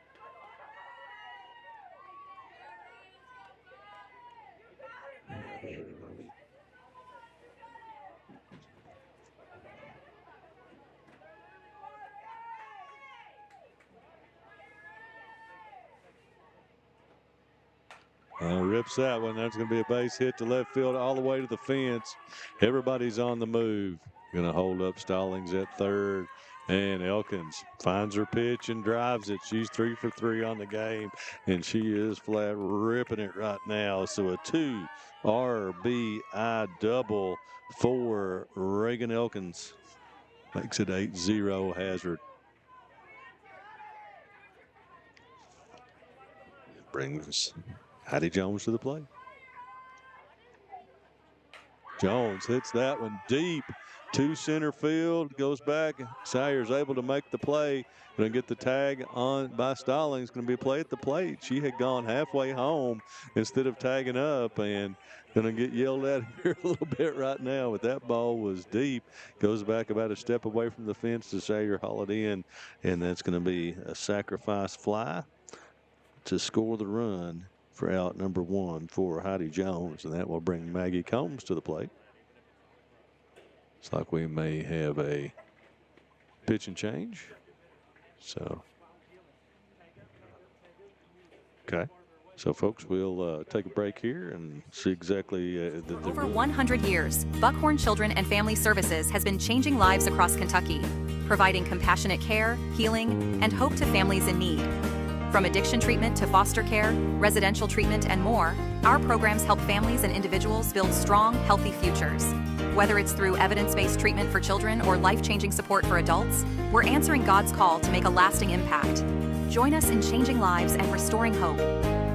Rips that one. That's going to be a base hit to left field all the way to the fence. Everybody's on the move. Going to hold up Stallings at third. And Elkins finds her pitch and drives it. She's 3 for 3 on the game, and she is flat ripping it right now. So a 2 RBI double for Reagan Elkins. Makes it 8-0 Hazard. Brings Hattie Jones to the plate. Jones hits that one deep to center field, goes back. Sayers able to make the play. Going to get the tag on by Stallings. Going to be a play at the plate. She had gone halfway home instead of tagging up, and going to get yelled at here a little bit right now. But that ball was deep. Goes back about a step away from the fence to Sayer haul it in, and that's going to be a sacrifice fly to score the run for out number 1 for Heidi Jones, and that will bring Maggie Combs to the plate. Looks like we may have a pitch and change. So, okay. So, folks, we'll take a break here and see exactly Over 100 years, Buckhorn Children and Family Services has been changing lives across Kentucky, providing compassionate care, healing, and hope to families in need. From addiction treatment to foster care, residential treatment, and more, our programs help families and individuals build strong, healthy futures. Whether it's through evidence-based treatment for children or life-changing support for adults, we're answering God's call to make a lasting impact. Join us in changing lives and restoring hope.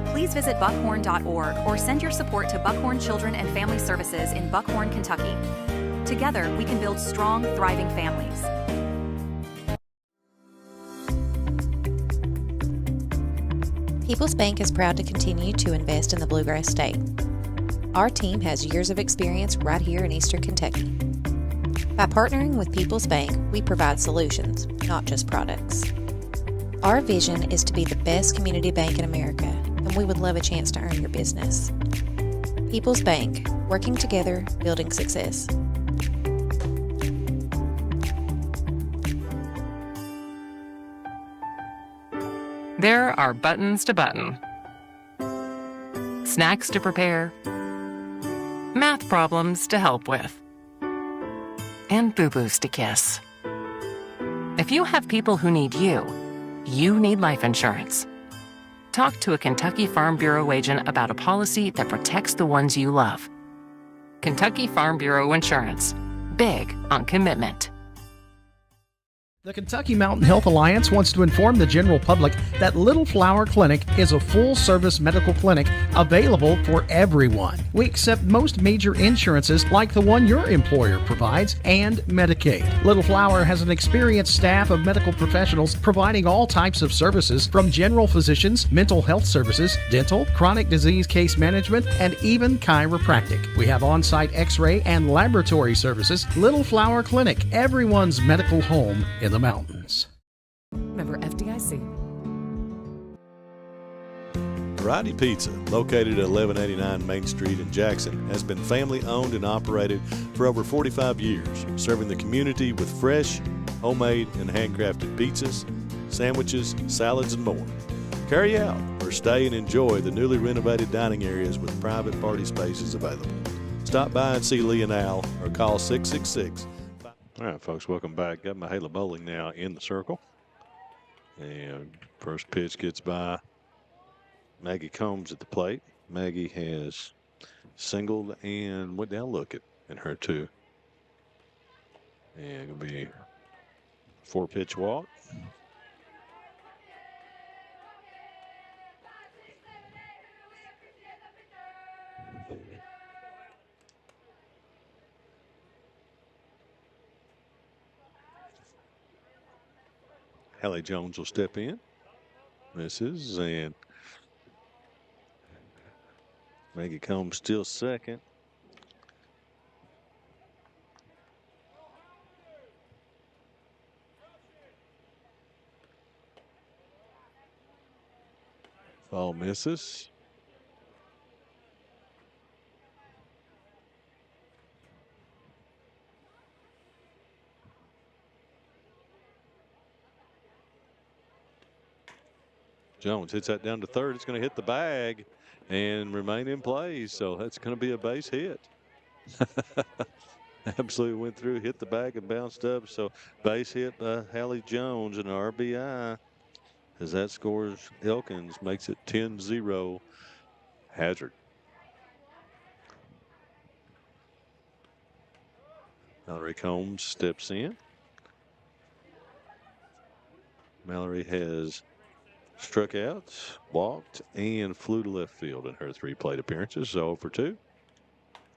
Please visit buckhorn.org or send your support to Buckhorn Children and Family Services in Buckhorn, Kentucky. Together, we can build strong, thriving families. People's Bank is proud to continue to invest in the Bluegrass State. Our team has years of experience right here in Eastern Kentucky. By partnering with People's Bank, we provide solutions, not just products. Our vision is to be the best community bank in America, and we would love a chance to earn your business. People's Bank, working together, building success. There are buttons to button, snacks to prepare, math problems to help with, and boo-boos to kiss. If you have people who need you, you need life insurance. Talk to a Kentucky Farm Bureau agent about a policy that protects the ones you love. Kentucky Farm Bureau Insurance. Big on commitment. The Kentucky Mountain Health Alliance wants to inform the general public that Little Flower Clinic is a full-service medical clinic available for everyone. We accept most major insurances like the one your employer provides and Medicaid. Little Flower has an experienced staff of medical professionals providing all types of services from general physicians, mental health services, dental, chronic disease case management, and even chiropractic. We have on-site x-ray and laboratory services. Little Flower Clinic, everyone's medical home in the mountains. Member FDIC. Variety Pizza, located at 1189 Main Street in Jackson, has been family owned and operated for over 45 years, serving the community with fresh, homemade, and handcrafted pizzas, sandwiches, salads, and more. Carry out or stay and enjoy the newly renovated dining areas with private party spaces available. Stop by and see Lee and Al or call 666. All right, folks, welcome back. Got Michaela Bowling now in the circle. And first pitch gets by Maggie Combs at the plate. Maggie has singled and went down looking in her two. And it'll be 4-pitch walk. Hallie Jones will step in. Misses, and Maggie Combs still second. Ball misses. Jones hits that down to third. It's going to hit the bag and remain in play. So that's going to be a base hit. Absolutely went through, hit the bag, and bounced up. So base hit by Hallie Jones, and RBI as that scores Elkins, makes it 10-0 Hazard. Mallory Combs steps in. Mallory has struck out, walked, and flew to left field in her 3 plate appearances. So for 2.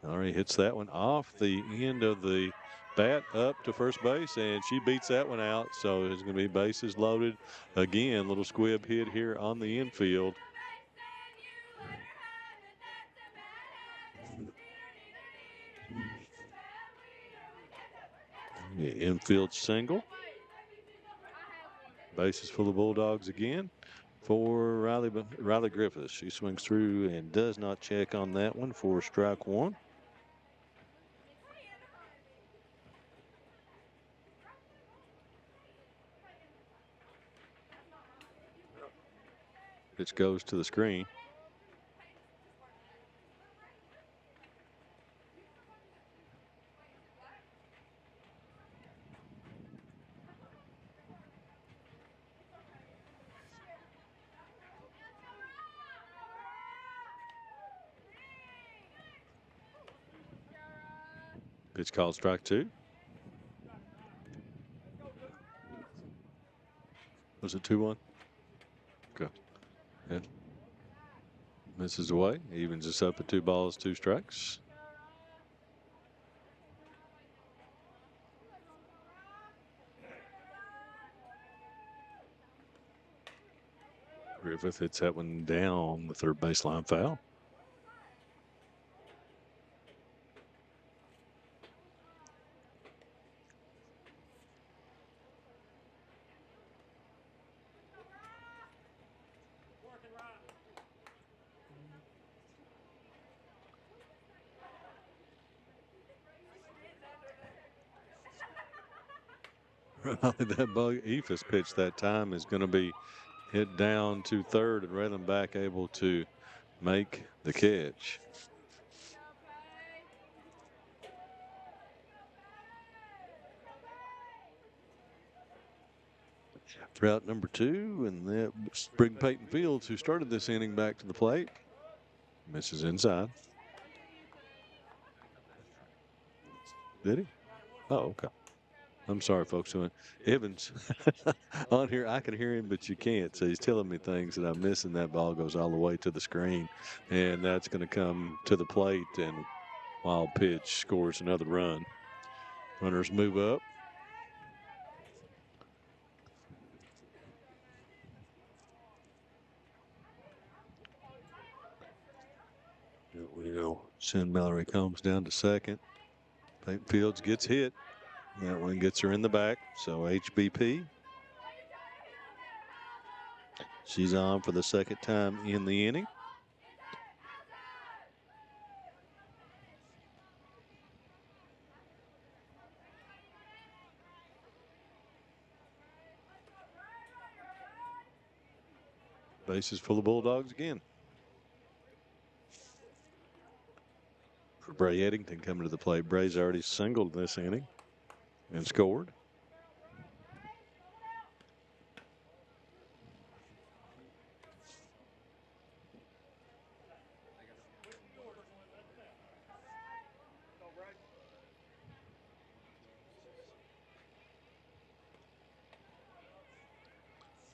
Mallory hits that one off the end of the bat up to first base, and she beats that one out. So it's going to be bases loaded again. Little squib hit here on the infield. The infield single. Bases full of Bulldogs again for Riley Griffiths. She swings through and does not check on that one for strike 1. Pitch goes to the screen. Pitch called strike 2. Was it 2-1? Okay. And misses away. Evens us up at 2 balls, 2 strikes. Griffith hits that one down the third baseline foul. That bug Ephus pitch that time is going to be hit down to third, and Raylan back able to make the catch. Route number 2, and that bring Peyton Fields, who started this inning, back to the plate. Misses inside. Did he? Oh, okay. I'm sorry, folks. Evans on here, I can hear him, but you can't. So he's telling me things that I'm missing. That ball goes all the way to the screen, and that's going to come to the plate, and wild pitch scores another run. Runners move up. We'll send Mallory Combs down to second. Peyton Fields gets hit. That one gets her in the back. So HBP. She's on for the second time in the inning. Bases full of Bulldogs again. For Bray Eddington coming to the plate. Bray's already singled this inning and scored.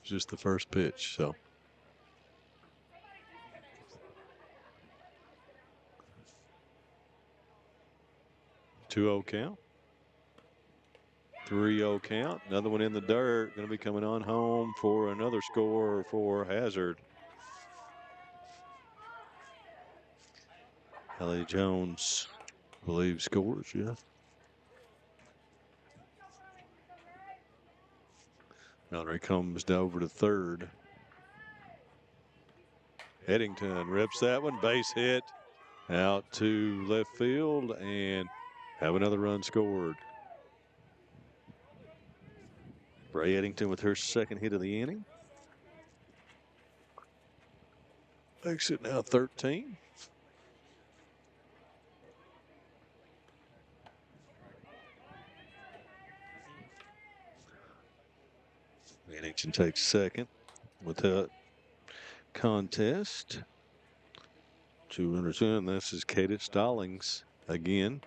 Just the first pitch, so. Two-0 count. 3-0 count. Another one in the dirt. Going to be coming on home for another score for Hazard. Ellie Jones, I believe, scores, yeah. Mallory comes over to third. Eddington rips that one. Base hit out to left field and have another run scored. Bray Eddington with her second hit of the inning. Makes it now 13. Eddington takes second with that contest. 2 runners in. This is Katie Stallings again.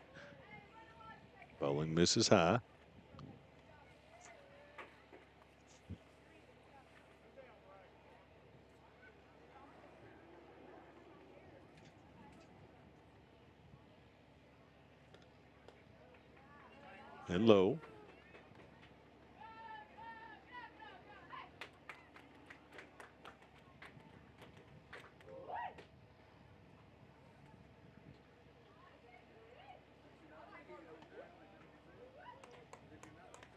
Bowling misses high. And low.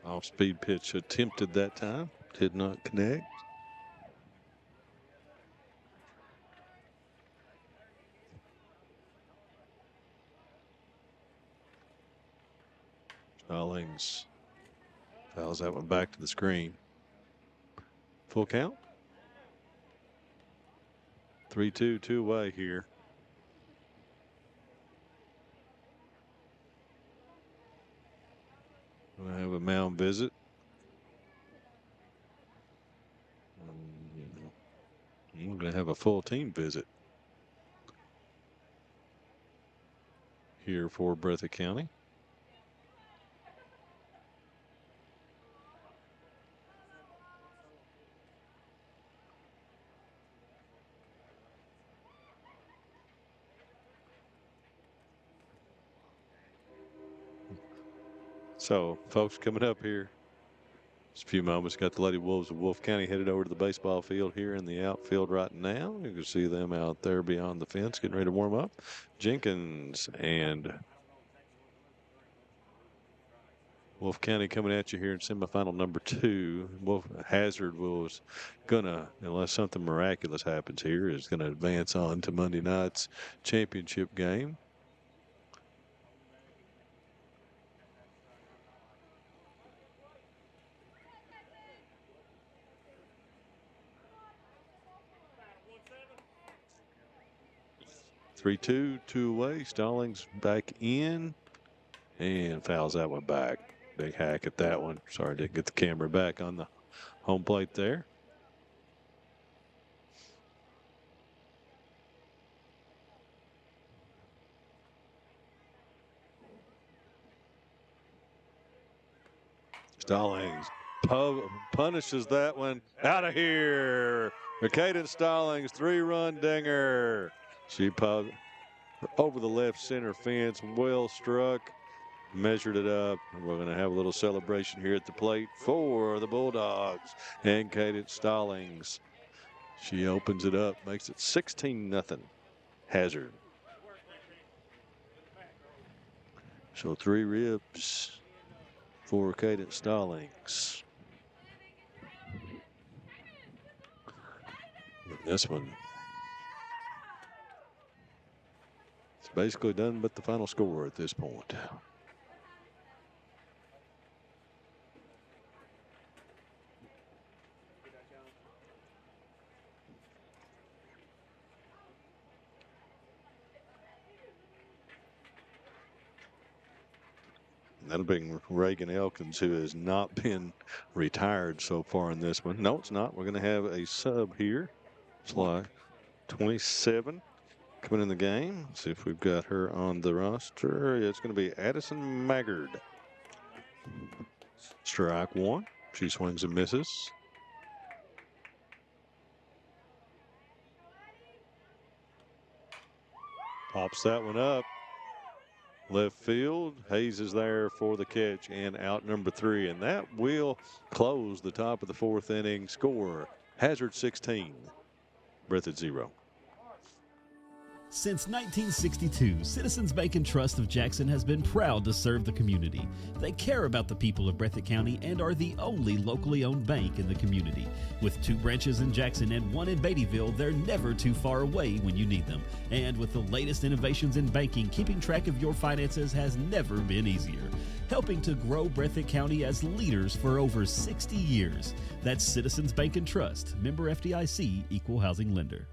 Off-speed pitch attempted that time. Did not connect. Stallings fouls that one back to the screen. Full count. 3-2, two-away here. We'll have a mound visit. We're going to have a full team visit here for Breathitt County. So, folks, coming up here, just a few moments, got the Lady Wolves of Wolf County headed over to the baseball field here in the outfield right now. You can see them out there beyond the fence getting ready to warm up. Jenkins and Wolf County coming at you here in semifinal number 2. Wolf Hazard was gonna, unless something miraculous happens here, is gonna advance on to Monday night's championship game. 3-2, 2 away. Stallings back in and fouls that one back. Big hack at that one. Sorry, didn't get the camera back on the home plate there. Stallings punishes that one. Out of here. Caden Stallings, 3-run dinger. She pubbed over the left center fence. Well struck. Measured it up. We're going to have a little celebration here at the plate for the Bulldogs and Caden Stallings. She opens it up, makes it 16-0. Hazard. So 3 ribs for Caden Stallings. This one, it's basically done but the final score at this point. That'll bring Reagan Elkins, who has not been retired so far in this one. No, it's not. We're going to have a sub here. It's like 27 coming in the game. Let's see if we've got her on the roster. It's going to be Addison Maggard. Strike one. She swings and misses. Pops that one up. Left field. Hayes is there for the catch and out number 3. And that will close the top of the 4th inning. Score Hazard 16, Breathitt 0. Since 1962, Citizens Bank and Trust of Jackson has been proud to serve the community. They care about the people of Breathitt County and are the only locally owned bank in the community. With 2 branches in Jackson and 1 in Beattyville, they're never too far away when you need them. And with the latest innovations in banking, keeping track of your finances has never been easier. Helping to grow Breathitt County as leaders for over 60 years. That's Citizens Bank and Trust, member FDIC, equal housing lender.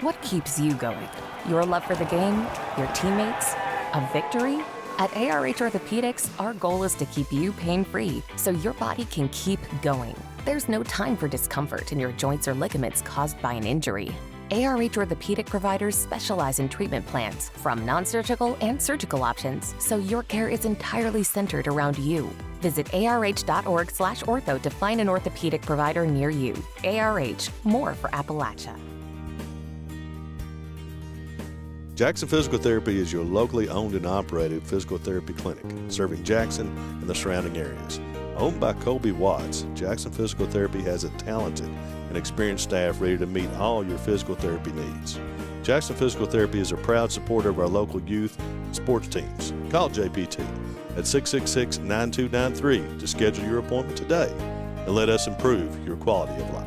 What keeps you going? Your love for the game? Your teammates? A victory? At ARH Orthopedics, our goal is to keep you pain-free so your body can keep going. There's no time for discomfort in your joints or ligaments caused by an injury. ARH Orthopedic providers specialize in treatment plans, from non-surgical and surgical options, so your care is entirely centered around you. Visit arh.org/ortho to find an orthopedic provider near you. ARH, more for Appalachia. Jackson Physical Therapy is your locally owned and operated physical therapy clinic, serving Jackson and the surrounding areas. Owned by Colby Watts, Jackson Physical Therapy has a talented and experienced staff ready to meet all your physical therapy needs. Jackson Physical Therapy is a proud supporter of our local youth and sports teams. Call JPT at 666-9293 to schedule your appointment today and let us improve your quality of life.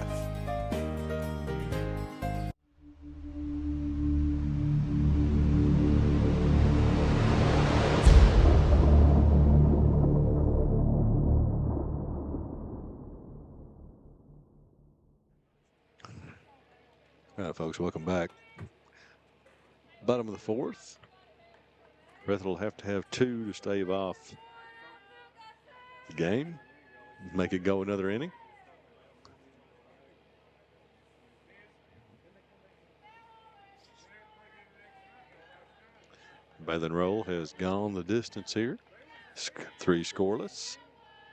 All right, folks, welcome back. Bottom of the 4th. Breathitt will have to have 2 to stave off the game, make it go another inning. Bathing Roll has gone the distance here. 3 scoreless.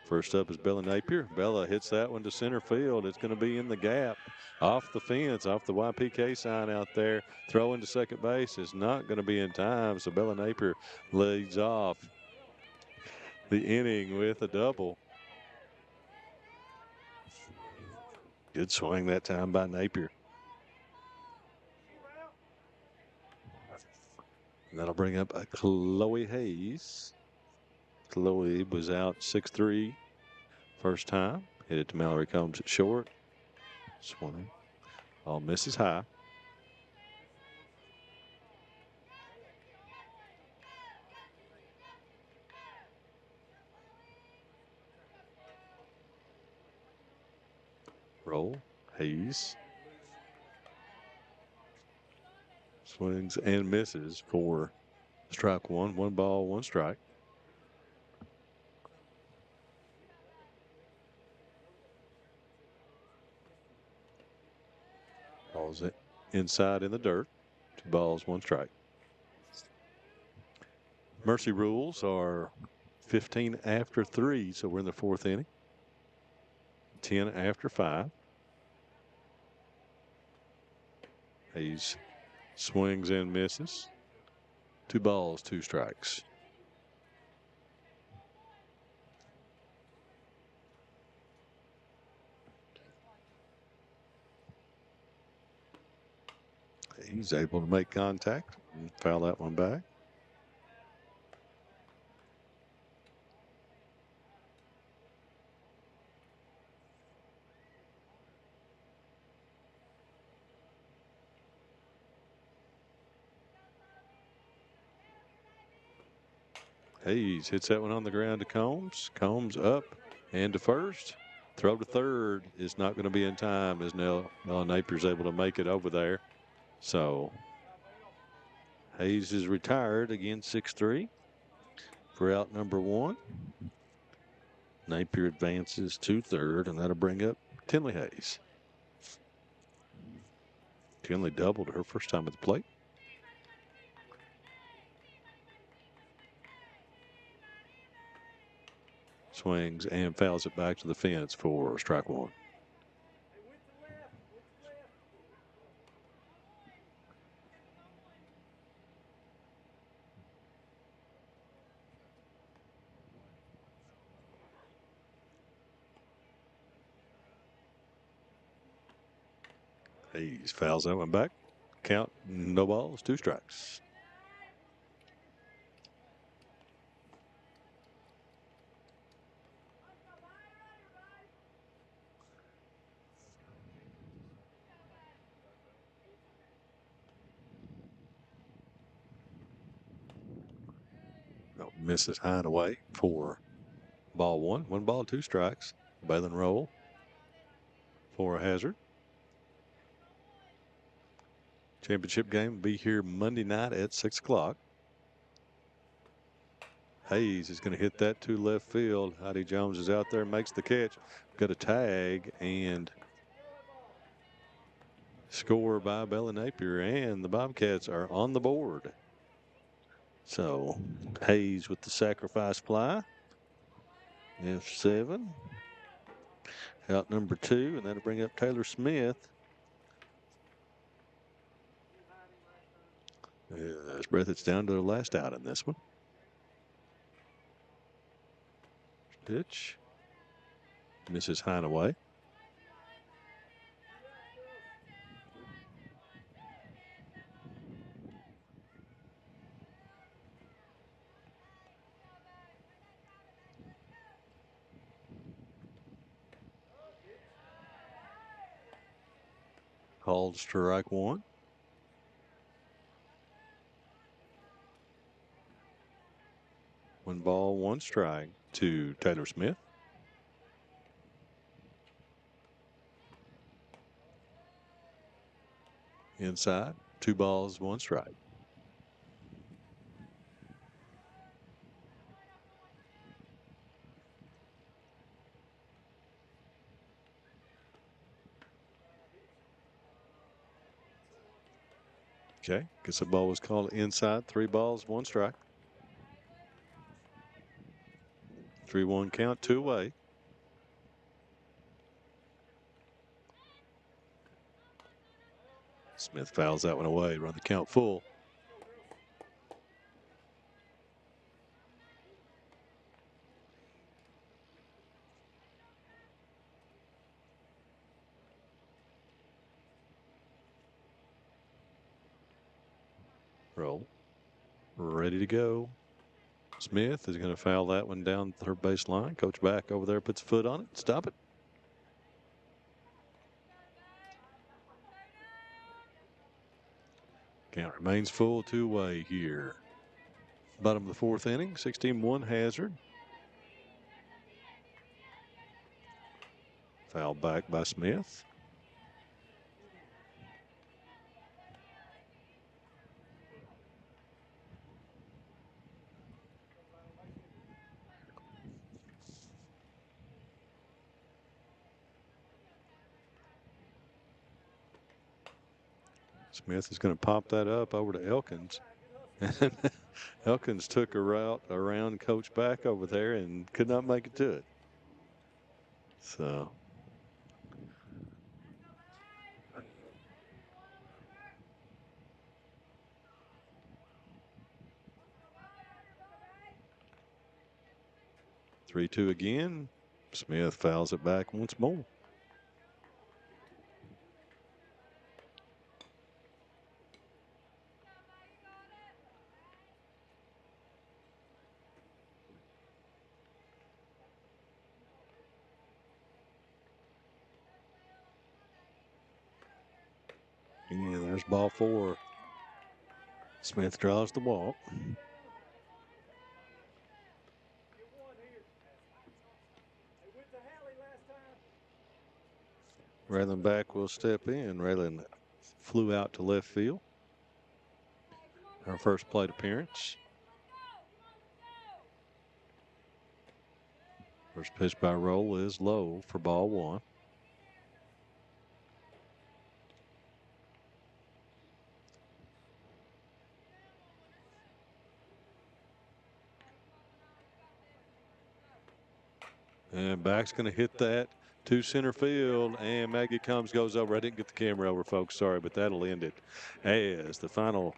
First up is Bella Napier. Bella hits that one to center field. It's going to be in the gap, off the fence, off the YPK sign out there. Throw into second base is not going to be in time, so Bella Napier leads off the inning with a double. Good swing that time by Napier. And that'll bring up Chloe Hayes. Chloe was out 6-3 first time. Hit it to Mallory Combs at short. Swing. All misses high. Roll. Hayes. Swings and misses for strike one. 1 ball, 1 strike. Ball's inside in the dirt. 2 balls, 1 strike. Mercy rules are 15 after 3, so we're in the 4th inning. 10 after 5. Hayes swings and misses. 2 balls, 2 strikes. He's able to make contact and foul that one back. Hayes hits that one on the ground to Combs. Combs up and to first. Throw to third is not going to be in time as Noah Napier's able to make it over there. So Hayes is retired again, 6-3 for out number 1. Napier advances to third, and that'll bring up Tinley Hayes. Tinley doubled her first time at the plate. Swings and fouls it back to the fence for strike 1. Hayes fouls that one back. Count, no balls, 2 strikes. Misses high and away for ball 1. 1 ball, 2 strikes. Bail and roll for a hazard. Championship game will be here Monday night at 6 o'clock. Hayes is going to hit that to left field. Heidi Jones is out there, makes the catch. Got a tag and score by Bella Napier, and the Bobcats are on the board. So Hayes with the sacrifice fly. F7. Out number 2, and that'll bring up Taylor Smith. As Breathitt's down to the last out in this one. Pitch. Misses high and away. Called strike 1. One ball, 1 strike to Taylor Smith. Inside, 2 balls, 1 strike. Okay, guess the ball was called inside. 3 balls, 1 strike. 3-1 count, 2 away. Smith fouls that one away. Run the count full. Roll. Ready to go. Smith is going to foul that one down the third baseline. Coach back over there puts a foot on it. Stop it. Count remains full, 2 away here. Bottom of the 4th inning, 16-1 hazard. Foul back by Smith. Smith is going to pop that up over to Elkins. And Elkins took a route around Coach back over there and could not make it to it. So. Three-two again. Smith fouls it back once more. Yeah, there's ball 4. Smith draws the walk. Raylan back will step in. Raylan flew out to left field. Her first plate appearance. First pitch by Roll is low for ball 1. And back's going to hit that to center field, and Maggie Combs goes over. I didn't get the camera over, folks. Sorry, but that'll end it as the final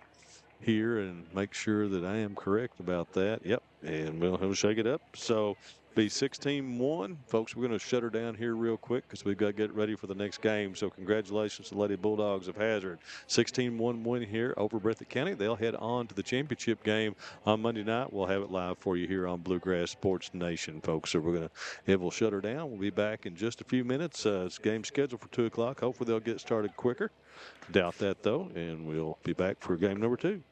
here, and make sure that I am correct about that. Yep, and we'll shake it up. So be 16-1. Folks, we're going to shut her down here real quick because we've got to get ready for the next game. So congratulations to the Lady Bulldogs of Hazard. 16-1 win here over Breathitt County. They'll head on to the championship game on Monday night. We'll have it live for you here on Bluegrass Sports Nation, folks. So it will shut her down. We'll be back in just a few minutes. It's game scheduled for 2 o'clock. Hopefully they'll get started quicker. Doubt that, though, and we'll be back for game number 2.